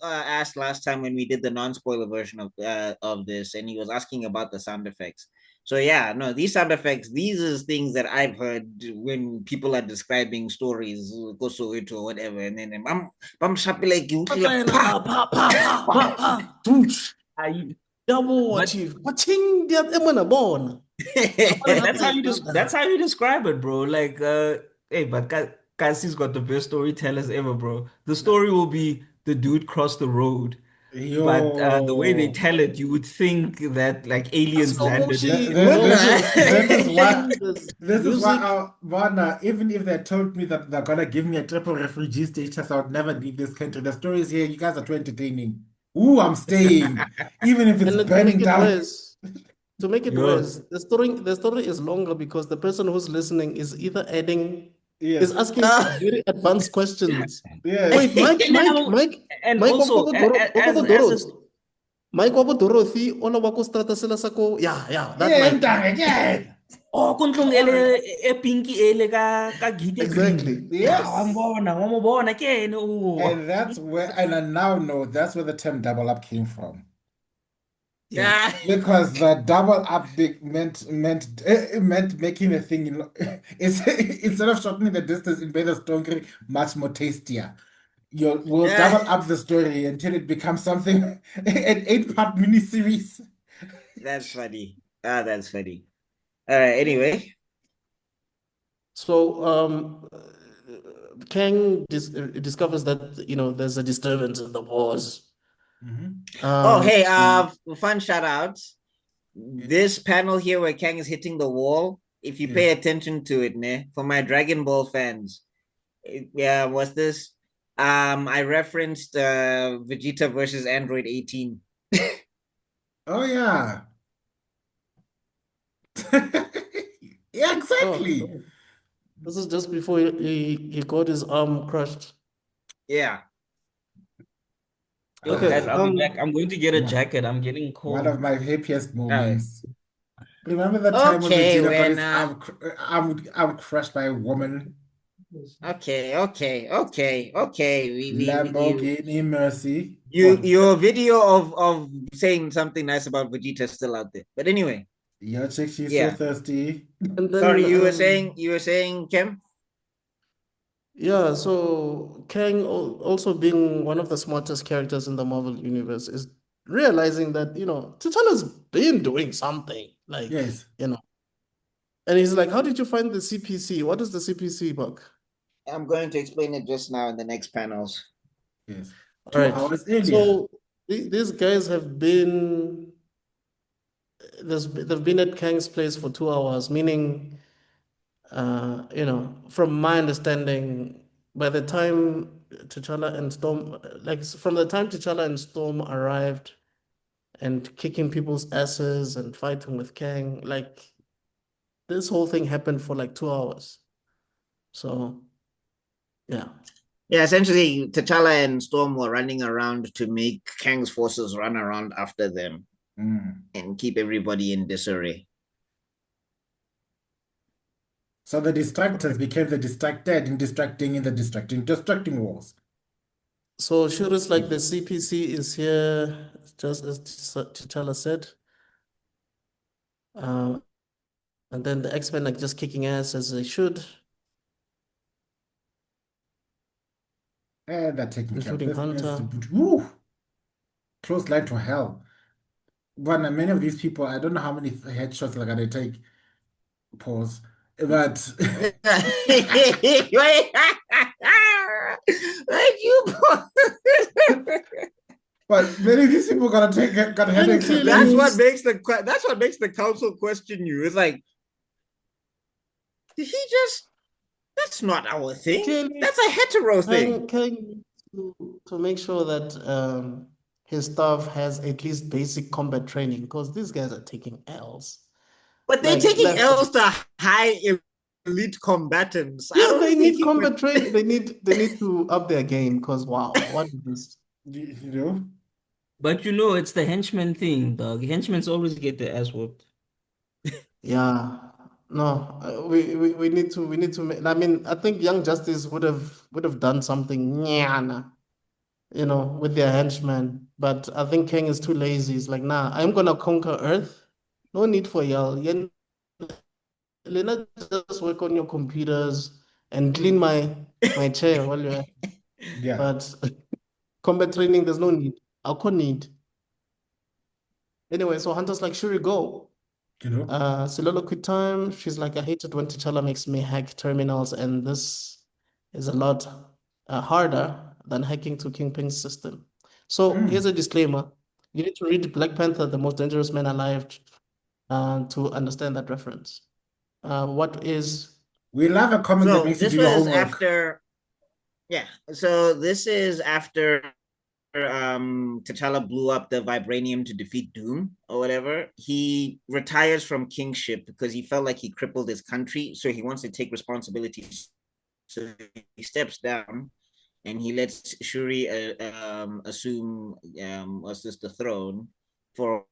asked last time when we did the non-spoiler version of this, and he was asking about the sound effects. So yeah, no, these sound effects, these is things that I've heard when people are describing stories, Kosoito or whatever, and then bam shapi like you pa pa pa pa pa pa. pa. Doosh. I, Yabo, but chief. Waching diat emana bon. that's how you describe it, bro. Like, hey, but Kasi's got the best storytellers ever, bro. The story will be the dude crossed the road, but the way they Yo. tell it, you would think that like aliens Slow landed Th- motion, th- slow This is motion, slow this is why motion. There's this is why music. Mana, even if they told me that they're gonna give me a triple refugee status, I would never leave this country. The story is here. You guys are too entertaining. Ooh, I'm staying, even if it's And to make burning it down. worse, to make it Yo, worse, the story is longer because the person who's listening is either is Yes, asking Ah, very advanced questions. yes. Wait, and Mike also wako as a Dorothy. Mike wako Dorothy, ola wako strata sila sako. Yeah, that Yeah, Mike. and again. oh kuntlong All right. e pinky ele ka gite green. Exactly. Yeah, Yes. wa mo bona ke ene And that's where, and I now know that's where the term double up came from. Yeah. ah. Because the double up big meant making a thing, it's instead of shortening the distance, it made the story much more tastier. We'll Ah, double up the story until it becomes something an 8-part miniseries. that's funny. That's funny. All right. Anyway. So Kang discovers that there's a disturbance in the wars. Mhm. Oh, Um, hey. Fun shout out. This panel here where Kang is hitting the wall. if you pay attention to it, ne, for my Dragon Ball fans, yeah, what's this? I referenced Vegeta versus Android 18. Oh yeah. Yeah, exactly. Oh, this is just before he got his arm crushed. Yeah. Yo, Okay, guys, I'll be back. I'm going to get a jacket. I'm getting One of cold. my happiest Okay. moments. Remember the time when Okay, Vegeta got when his arm crushed by a woman? okay. Lamborghini Mercy. Your video of saying something nice about Vegeta is still out there. But anyway, Your chick, she's so yeah. thirsty. and Sorry, then you were saying, Kim? yeah, so Kang also being one of the smartest characters in the Marvel universe is realizing that, T'Challa's been doing something, like, Yes. and he's like, how did you find the CPC? What is the CPC, Buck? I'm going to explain it just now in the next panels. Yes. All 2 hours right. earlier. So these guys have been they've been at Kang's place for 2 hours, meaning from my understanding, by the time T'Challa and Storm, like from the time T'Challa and Storm arrived and kicking people's asses and fighting with Kang, like this whole thing happened for like 2 hours. So yeah. Yeah, essentially, T'Challa and Storm were running around to make Kang's forces run around after them and keep everybody in disarray. So the distractors became the distracted in distracting in the distracting wars. So Shura's like the CPC is here, just as T'Challa said. And then the X-Men like just kicking ass as they should, And they're taking care of including business. Hunter. Woo! Close line to hell. But many of these people, I don't know how many headshots they're gonna take. Pause. But Like you. but many of these people gonna headaches. That's what makes the council question you. It's like, did he just? That's not our thing. Clearly, That's a hetero thing. Kang to make sure that his staff has at least basic combat training, because these guys are taking L's. But they're Like taking L's to high elite combatants. Yeah, they need combat training. They need to up their game, because wow, what is this? You know? But it's the henchman thing, dog. Henchmen always get their ass whooped. Yeah, no, we need to. I mean, I think Young Justice would have done something, nyana, with their henchmen. But I think Kang is too lazy. He's like, nah, I'm gonna conquer Earth. No need for y'all. Lena, just work on your computers and clean my chair while you're at it. Yeah. But combat training, there's no need. I can't need. Anyway, so Hunter's like, sure you go. Soliloquy time. She's like, I hate it when T'Challa makes me hack terminals, and this is a lot harder than hacking to Kingpin's system. So here's a disclaimer. You need to read Black Panther, The Most Dangerous Man Alive, to understand that reference. What is... We love a comic that makes you do your homework. So this is after T'Challa blew up the vibranium to defeat Doom or whatever. He retires from kingship because he felt like he crippled his country, so he wants to take responsibility. So he steps down and he lets Shuri assume the throne for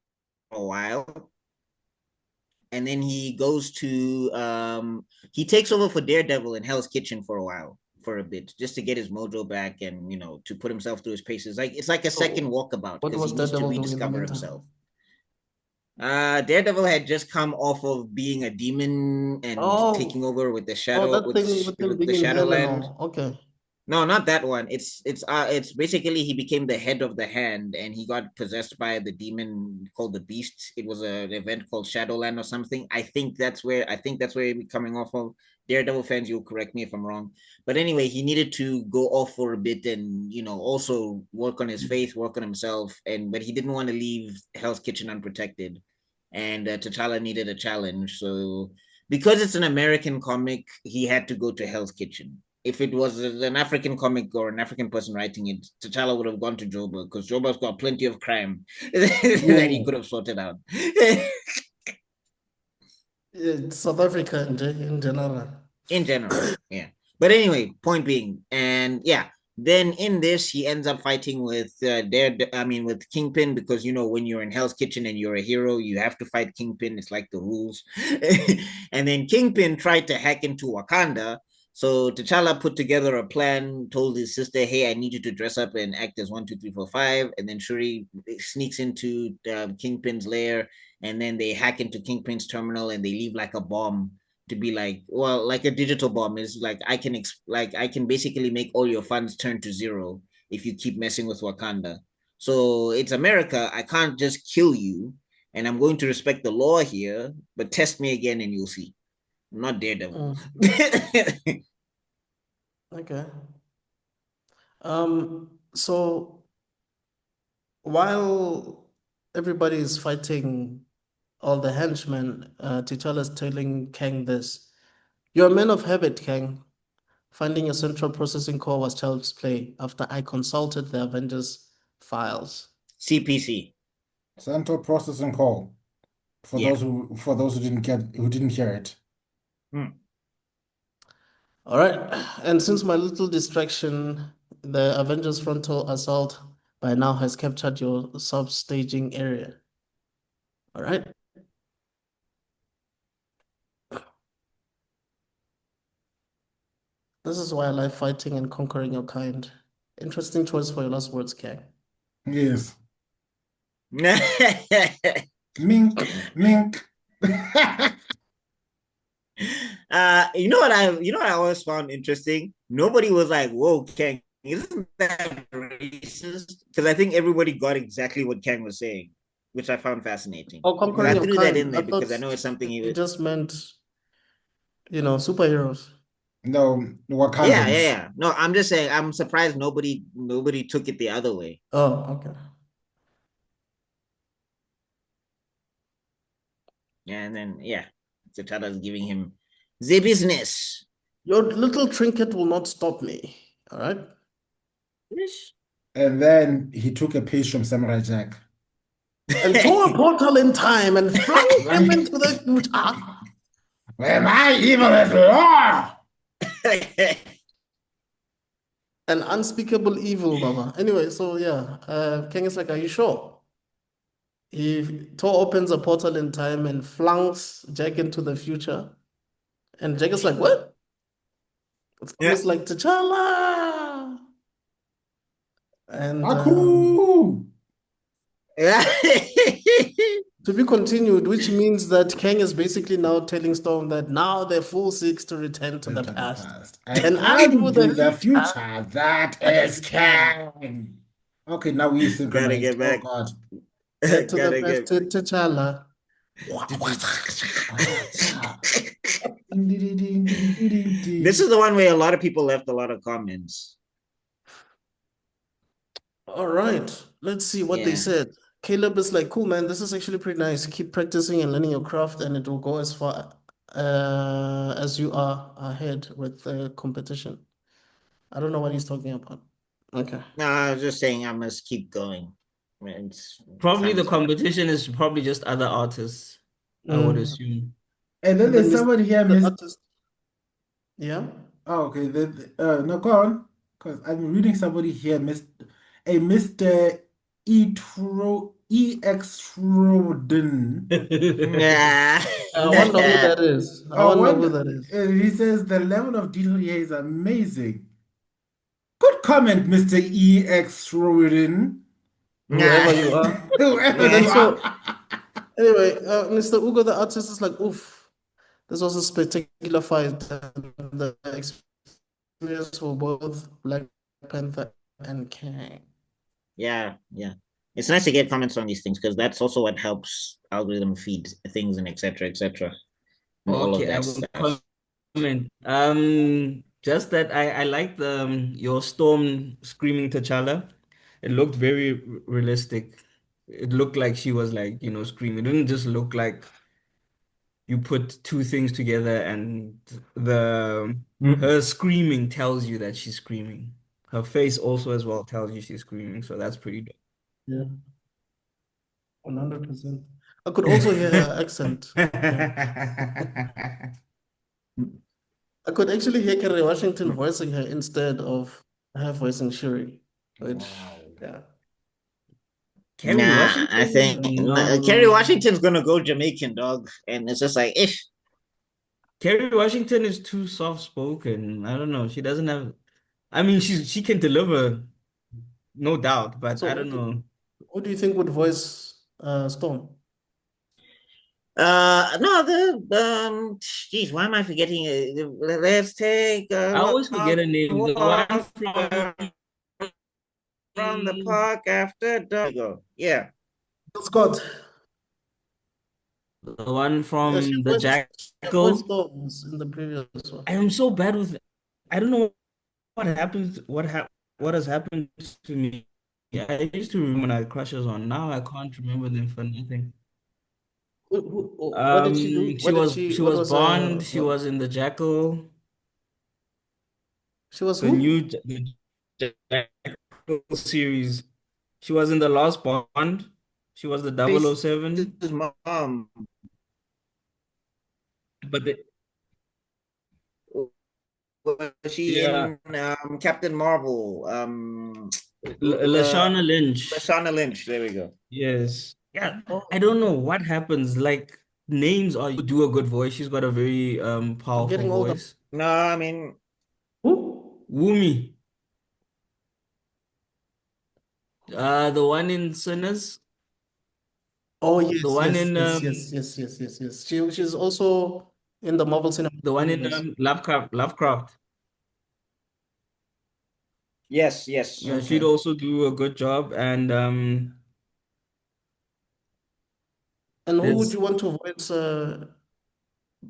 a while. And then he goes to he takes over for Daredevil in Hell's Kitchen for a bit, just to get his mojo back and to put himself through his paces. Like it's like a second walkabout because he needs to rediscover himself. Daredevil had just come off of being a demon and taking over with the shadow with the Shadowland. Okay. No, not that one. It's basically he became the head of the hand and he got possessed by the demon called the Beast. It was an event called Shadowland or something. I think that's where we're coming off of. Daredevil fans, you'll correct me if I'm wrong. But anyway, he needed to go off for a bit and also work on his faith, work on himself, but he didn't want to leave Hell's Kitchen unprotected. And T'Challa needed a challenge, so because it's an American comic, he had to go to Hell's Kitchen. If it was an African comic or an African person writing it, T'Challa would have gone to Joburg because Joburg's got plenty of crime that he could have sorted out. South Africa in general. In general, yeah. But anyway, point being, and yeah, then in this he ends up fighting with with Kingpin, because when you're in Hell's Kitchen and you're a hero, you have to fight Kingpin. It's like the rules. And then Kingpin tried to hack into Wakanda. So T'Challa put together a plan, told his sister, "Hey, I need you to dress up and act as 1, 2, 3, 4, 5." And then Shuri sneaks into Kingpin's lair, and then they hack into Kingpin's terminal and they leave like a bomb to be like, well, like a digital bomb is like I can basically make all your funds turn to zero if you keep messing with Wakanda. So it's America. I can't just kill you, and I'm going to respect the law here, but test me again and you'll see. I'm not Daredevil. Okay. So while everybody is fighting all the henchmen, T'Challa's telling Kang this. You're a man of habit, Kang. Finding your central processing core was child's play after I consulted the Avengers files. CPC. Central processing core. For Yeah. those who didn't hear it. All right. And since my little distraction, the Avengers frontal assault by now has captured your sub-staging area. All right. This is why I like fighting and conquering your kind. Interesting choice for your last words, Kang. Yes. Mink, mink. You know what I always found interesting? Nobody was like, "Whoa, Kang, isn't that racist?" Because I think everybody got exactly what Kang was saying, which I found fascinating. Oh, conquering I your threw that kind. in there I because thought I know it's something it just meant, superheroes. No, Yeah, Wakandans. yeah. No, I'm just saying. I'm surprised nobody took it the other way. Oh, okay. Yeah, and then T'Challa's giving him the business. Your little trinket will not stop me. All right. And then he took a page from Samurai Jack. And tore a portal in time and flung him into the future. Where my evil is law. An unspeakable evil, Baba. Anyway, so yeah, King is like, are you sure? He opens a portal in time and flunks Jack into the future. And Jack is like, what? It's almost like T'Challa. And Aku! to be continued, which means that Kang is basically now telling Storm that now they're full seeks to return to the past. And undo the future. That is Kang. Okay, now we synchronize. Gotta get back. Oh God. Head to the past to T'Challa. This is the one where a lot of people left a lot of comments. All right, let's see what they said. Caleb is like, cool, man, this is actually pretty nice. Keep practicing and learning your craft, and it will go as far as you are ahead with the competition. I don't know what he's talking about. Okay. No, I was just saying I must keep going. Probably the competition is probably just other artists, I would assume. And then there's somebody here, Yeah. Oh, okay. No, go on. Because I'm reading somebody here, Mr. Extrodin. I wonder who that is. I wonder who that is. He says the level of detail here is amazing. Good comment, Mr. Extrodin. Whoever you are. Whoever you are. Anyway, Mr. Ugo, the artist, is like, oof, this was a spectacular fight. The experience for both Black Panther and Kang. Yeah. It's nice to get comments on these things because that's also what helps algorithm feed things and etc. etc. Okay, I will comment. Just that I like your Storm screaming T'Challa. It looked very realistic. It looked like she was like, screaming. It didn't just look like, you put two things together and the Mm. her screaming tells you that she's screaming. Her face also as well tells you she's screaming, so that's pretty Yeah, 100%. I could also hear her accent. Yeah. dope. I could actually hear Kerry Washington voicing her instead of her voicing Shuri, which, Wow. yeah. Kerry Nah, I think Washington, Kerry Washington's gonna go Jamaican, dog, and it's just like, ish. Kerry Washington is too soft spoken. I don't know. She doesn't have. I mean, she can deliver, no doubt, but I So don't know. who do you think would voice Storm? No, geez, why am I forgetting it? Let's take I a always forget her name. The one walk from the from park after dark. Go. Yeah. Scott. the one Yeah, from the she voiced Jackal. Storms in the previous one. I am so bad with. I don't know what happens. What has happened to me. I used to remember when I had crushes on. Now I can't remember them for nothing. What did she do? She What was was Bond. She was in the Jackal. she was The new who? the Jackal series. She was in the last Bond. She was the Face's 007. mom. But the, Was she yeah, in Captain Marvel? Lashana Lynch. Lashana Lynch. There we go. Yes. Yeah. Oh, I don't know what happens. Like names are you do a good voice. She's got a very I'm powerful getting older. voice. No, I mean, Who? Woomy. The one in Sinners. Oh The yes, one yes, in yes, yes, yes, yes, yes, yes. She's also in the Marvel Cinematic Universe. Lovecraft. yes, yes. Yeah, she'd Okay. also do a good job. And And who would there's you want to voice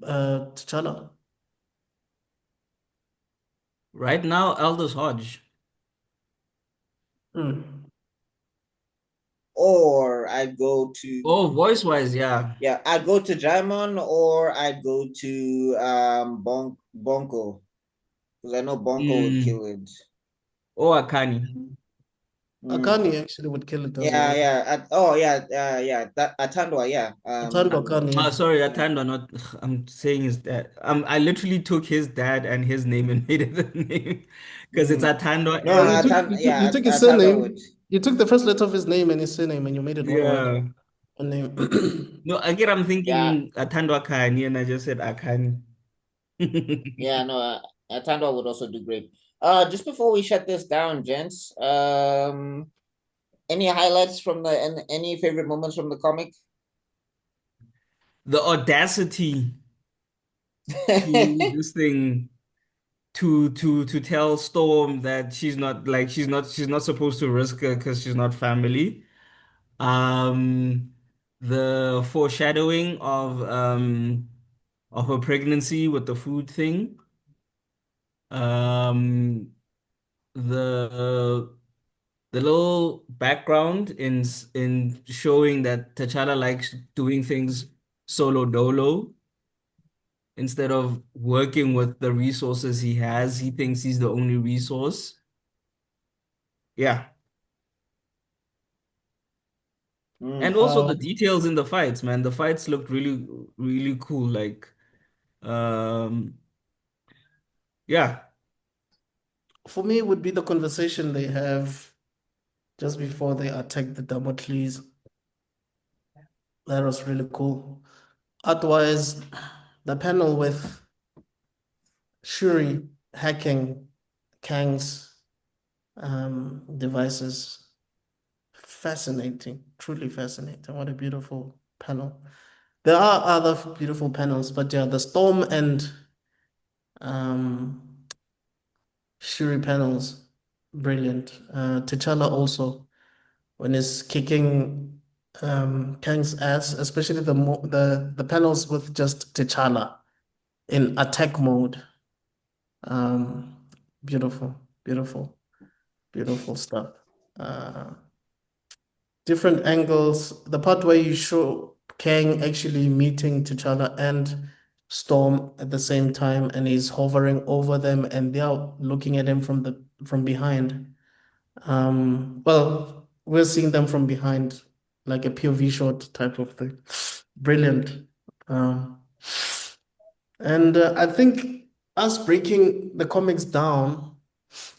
T'Challa? right now Aldous Hodge. Hmm. Or I'd go to Oh, voice wise, yeah. yeah, I'd go to Jaimon, or I'd go to Bonko, because I know Bonko would Mm. kill it. Oh, Akani. Mm. Akani actually would kill it as Yeah, well. yeah. Oh, yeah, yeah. Atandwa, yeah. Atando Akani, Oh, yeah. sorry, Atanda, not. I'm saying his dad. I literally took his dad and his name and made it the name because it's Mm. Atando No, Oh, and you Yeah, took his Atandwa would. surname. You took the first letter of his name and his surname, and you made it one word, yeah. one name. No, again, I'm Yeah, thinking Atando Akani and I just said Akani. yeah. No, Atandwa would also do great. Just before we shut this down, gents. Any highlights from any favorite moments from the comic? The audacity to this thing to tell Storm that she's not supposed to risk her because she's not family. Um, the foreshadowing of her pregnancy with the food thing. Um, the the little background in showing that T'Challa likes doing things solo dolo instead of working with the resources he has. He thinks he's the only resource. Yeah. And Mm. also the Um, details in the fights, man. The fights looked really, really cool. Um, yeah. for me, it would be the conversation they have just before they attack the Damocles. That was really cool. Otherwise, the panel with Shuri hacking Kang's devices, fascinating, truly fascinating. What a beautiful panel. There are other beautiful panels, but yeah, the Storm and um, Shuri panels, brilliant. T'Challa also, when he's kicking Kang's ass, especially the panels with just T'Challa in attack mode. Um, beautiful, beautiful, beautiful stuff. Uh, Different angles. The part where you show Kang actually meeting T'Challa and Storm at the same time, and he's hovering over them, and they are looking at him from behind. Well, we're seeing them from behind, like a POV shot type of thing. Brilliant. And I think us breaking the comics down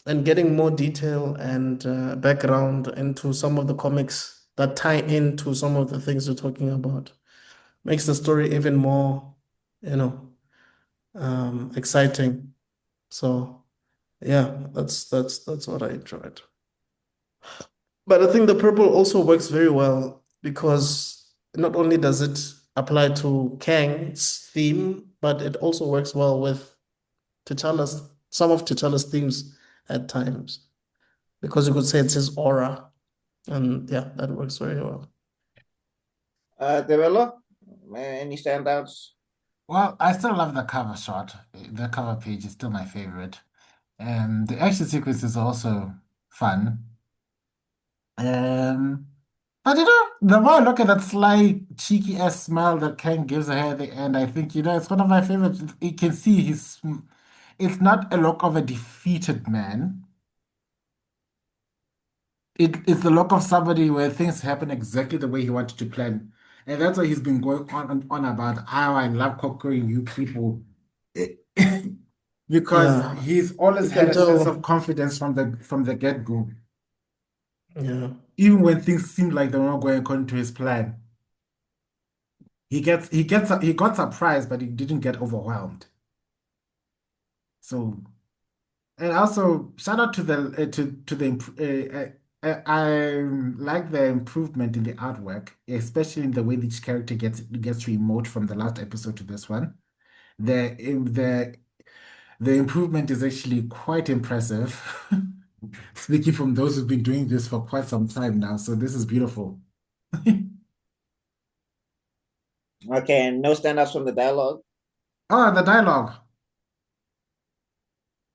and getting more detail and background into some of the comics that tie into some of the things we're talking about makes the story even more, exciting. So yeah, that's what I enjoyed. But I think the purple also works very well because not only does it apply to Kang's theme, but it also works well with some of T'Challa's themes at times. Because you could say it's his aura. And yeah, that works very well. Tebello, any standouts? Well, I still love the cover shot. The cover page is still my favorite. And the action sequence is also fun. Um, but the more I look at that sly, cheeky ass smile that Kang gives her at the end, I think, it's one of my favorites. You can see it's not a look of a defeated man. It's the look of somebody where things happen exactly the way he wanted to plan. And that's why he's been going on and on about how I love conquering you people. Because Yeah, he's you always had can a sense of tell. confidence from the get-go, Yeah. even when things seem like they're not going according to his plan. He got surprised, but he didn't get overwhelmed. So, and also shout out to I like the improvement in the artwork, especially in the way each character gets to emote from the last episode to this one. The improvement is actually quite impressive. Speaking from those who've been doing this for quite some time now, so this is beautiful. Okay, and no standouts from the dialogue. Oh, the dialogue.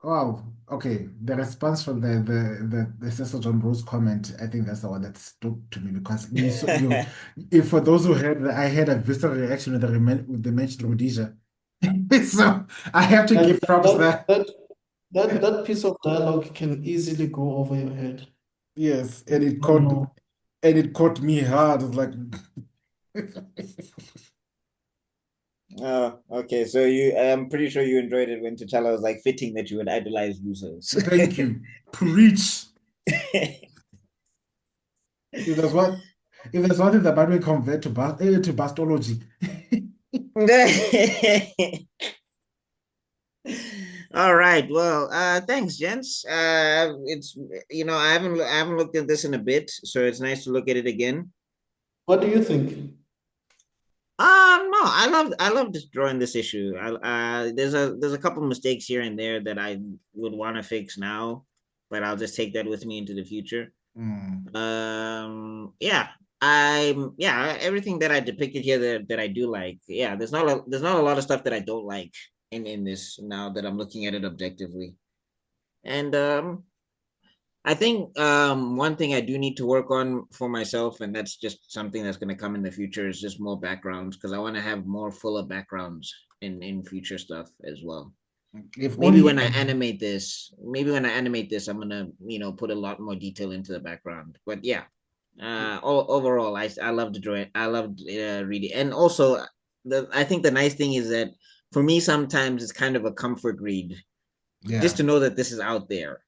Oh, okay. The response from the Cecil John Rose comment, I think that's the one that stuck to me because if for those who heard, I had a visceral reaction with the mentioned Rhodesia. So I have to And give props there. that piece of dialogue can easily go over your head. Yes, Oh no. and it caught me hard. It's like Oh, okay. So I'm pretty sure you enjoyed it when T'Challa was like fitting that you would idolize losers. thank you. Preach. If there's one if there's one thing that might me convert to bastology. All right. Well, thanks, gents. It's I haven't looked at this in a bit, so it's nice to look at it again. What do you think? No, I love just drawing this issue. There's a couple mistakes here and there that I would want to fix now, but I'll just take that with me into the future. Mm. Everything that I depicted here that I do like. Yeah, there's not a lot of stuff that I don't like in this now that I'm looking at it objectively. And I think one thing I do need to work on for myself, and that's just something that's going to come in the future, is just more backgrounds because I want to have more fuller backgrounds in future stuff as well. If Maybe only when I animate this, I'm gonna put a lot more detail into the background. But yeah, overall, I love to draw it. I love reading, and also I think the nice thing is that for me sometimes it's kind of a comfort read just yeah. to know that this is out there.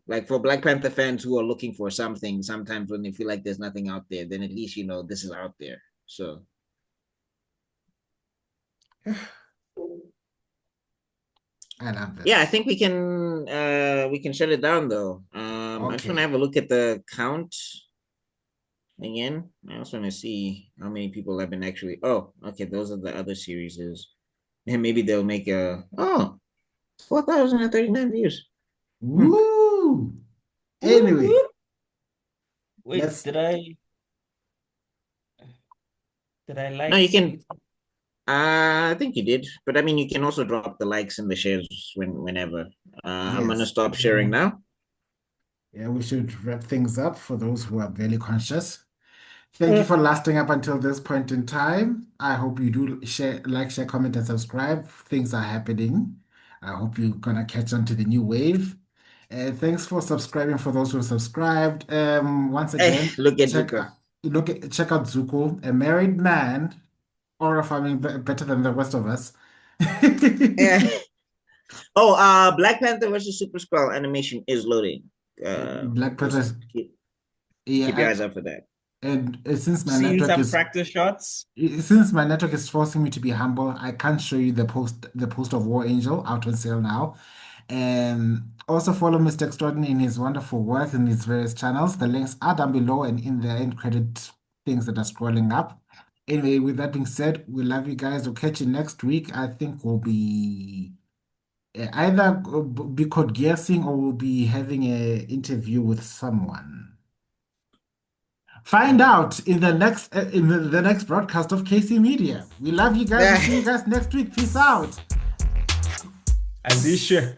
Like for Black Panther fans who are looking for something, sometimes when they feel like there's nothing out there, then at least this is out there. So I love yeah, I this. think we can shut it down though. I just want to Okay. have a look at the count again. I also want to see how many people have been actually. Oh, okay, those are the other series. And maybe they'll make 4,039 views. Hmm. Woo! Whoop, Anyway, whoop. Wait, let's did I No, you like can. something? I think you did, but I mean, you can also drop the likes and the shares whenever. I'm gonna yes. stop sharing now. Yeah, we should wrap things up for those who are very conscious. Thank you for lasting up until this point in time. I hope you do share, comment, and subscribe. Things are happening. I hope you're gonna catch on to the new wave. Thanks for subscribing for those who have subscribed. Once again, Look at Zuko. check out Zuko, a married man, or farming better than the rest of us. Yeah. Oh, Black Panther versus Super Skrull animation is loading. Black Panther. Keep Yeah, your eyes up for that. and since my Seen network some is practice shots. forcing me to be humble, I can't show you the post of War Angel out on sale now. Also follow Mr. Extrodin in his wonderful work in his various channels. The links are down below and in the end credit things that are scrolling up. Anyway, with that being said, we love you guys. We'll catch you next week. I think we'll be either be code guessing or we'll be having an interview with someone. Find out in the next broadcast of KC Media. We love you guys. We'll see you guys next week. Peace out. Alicia.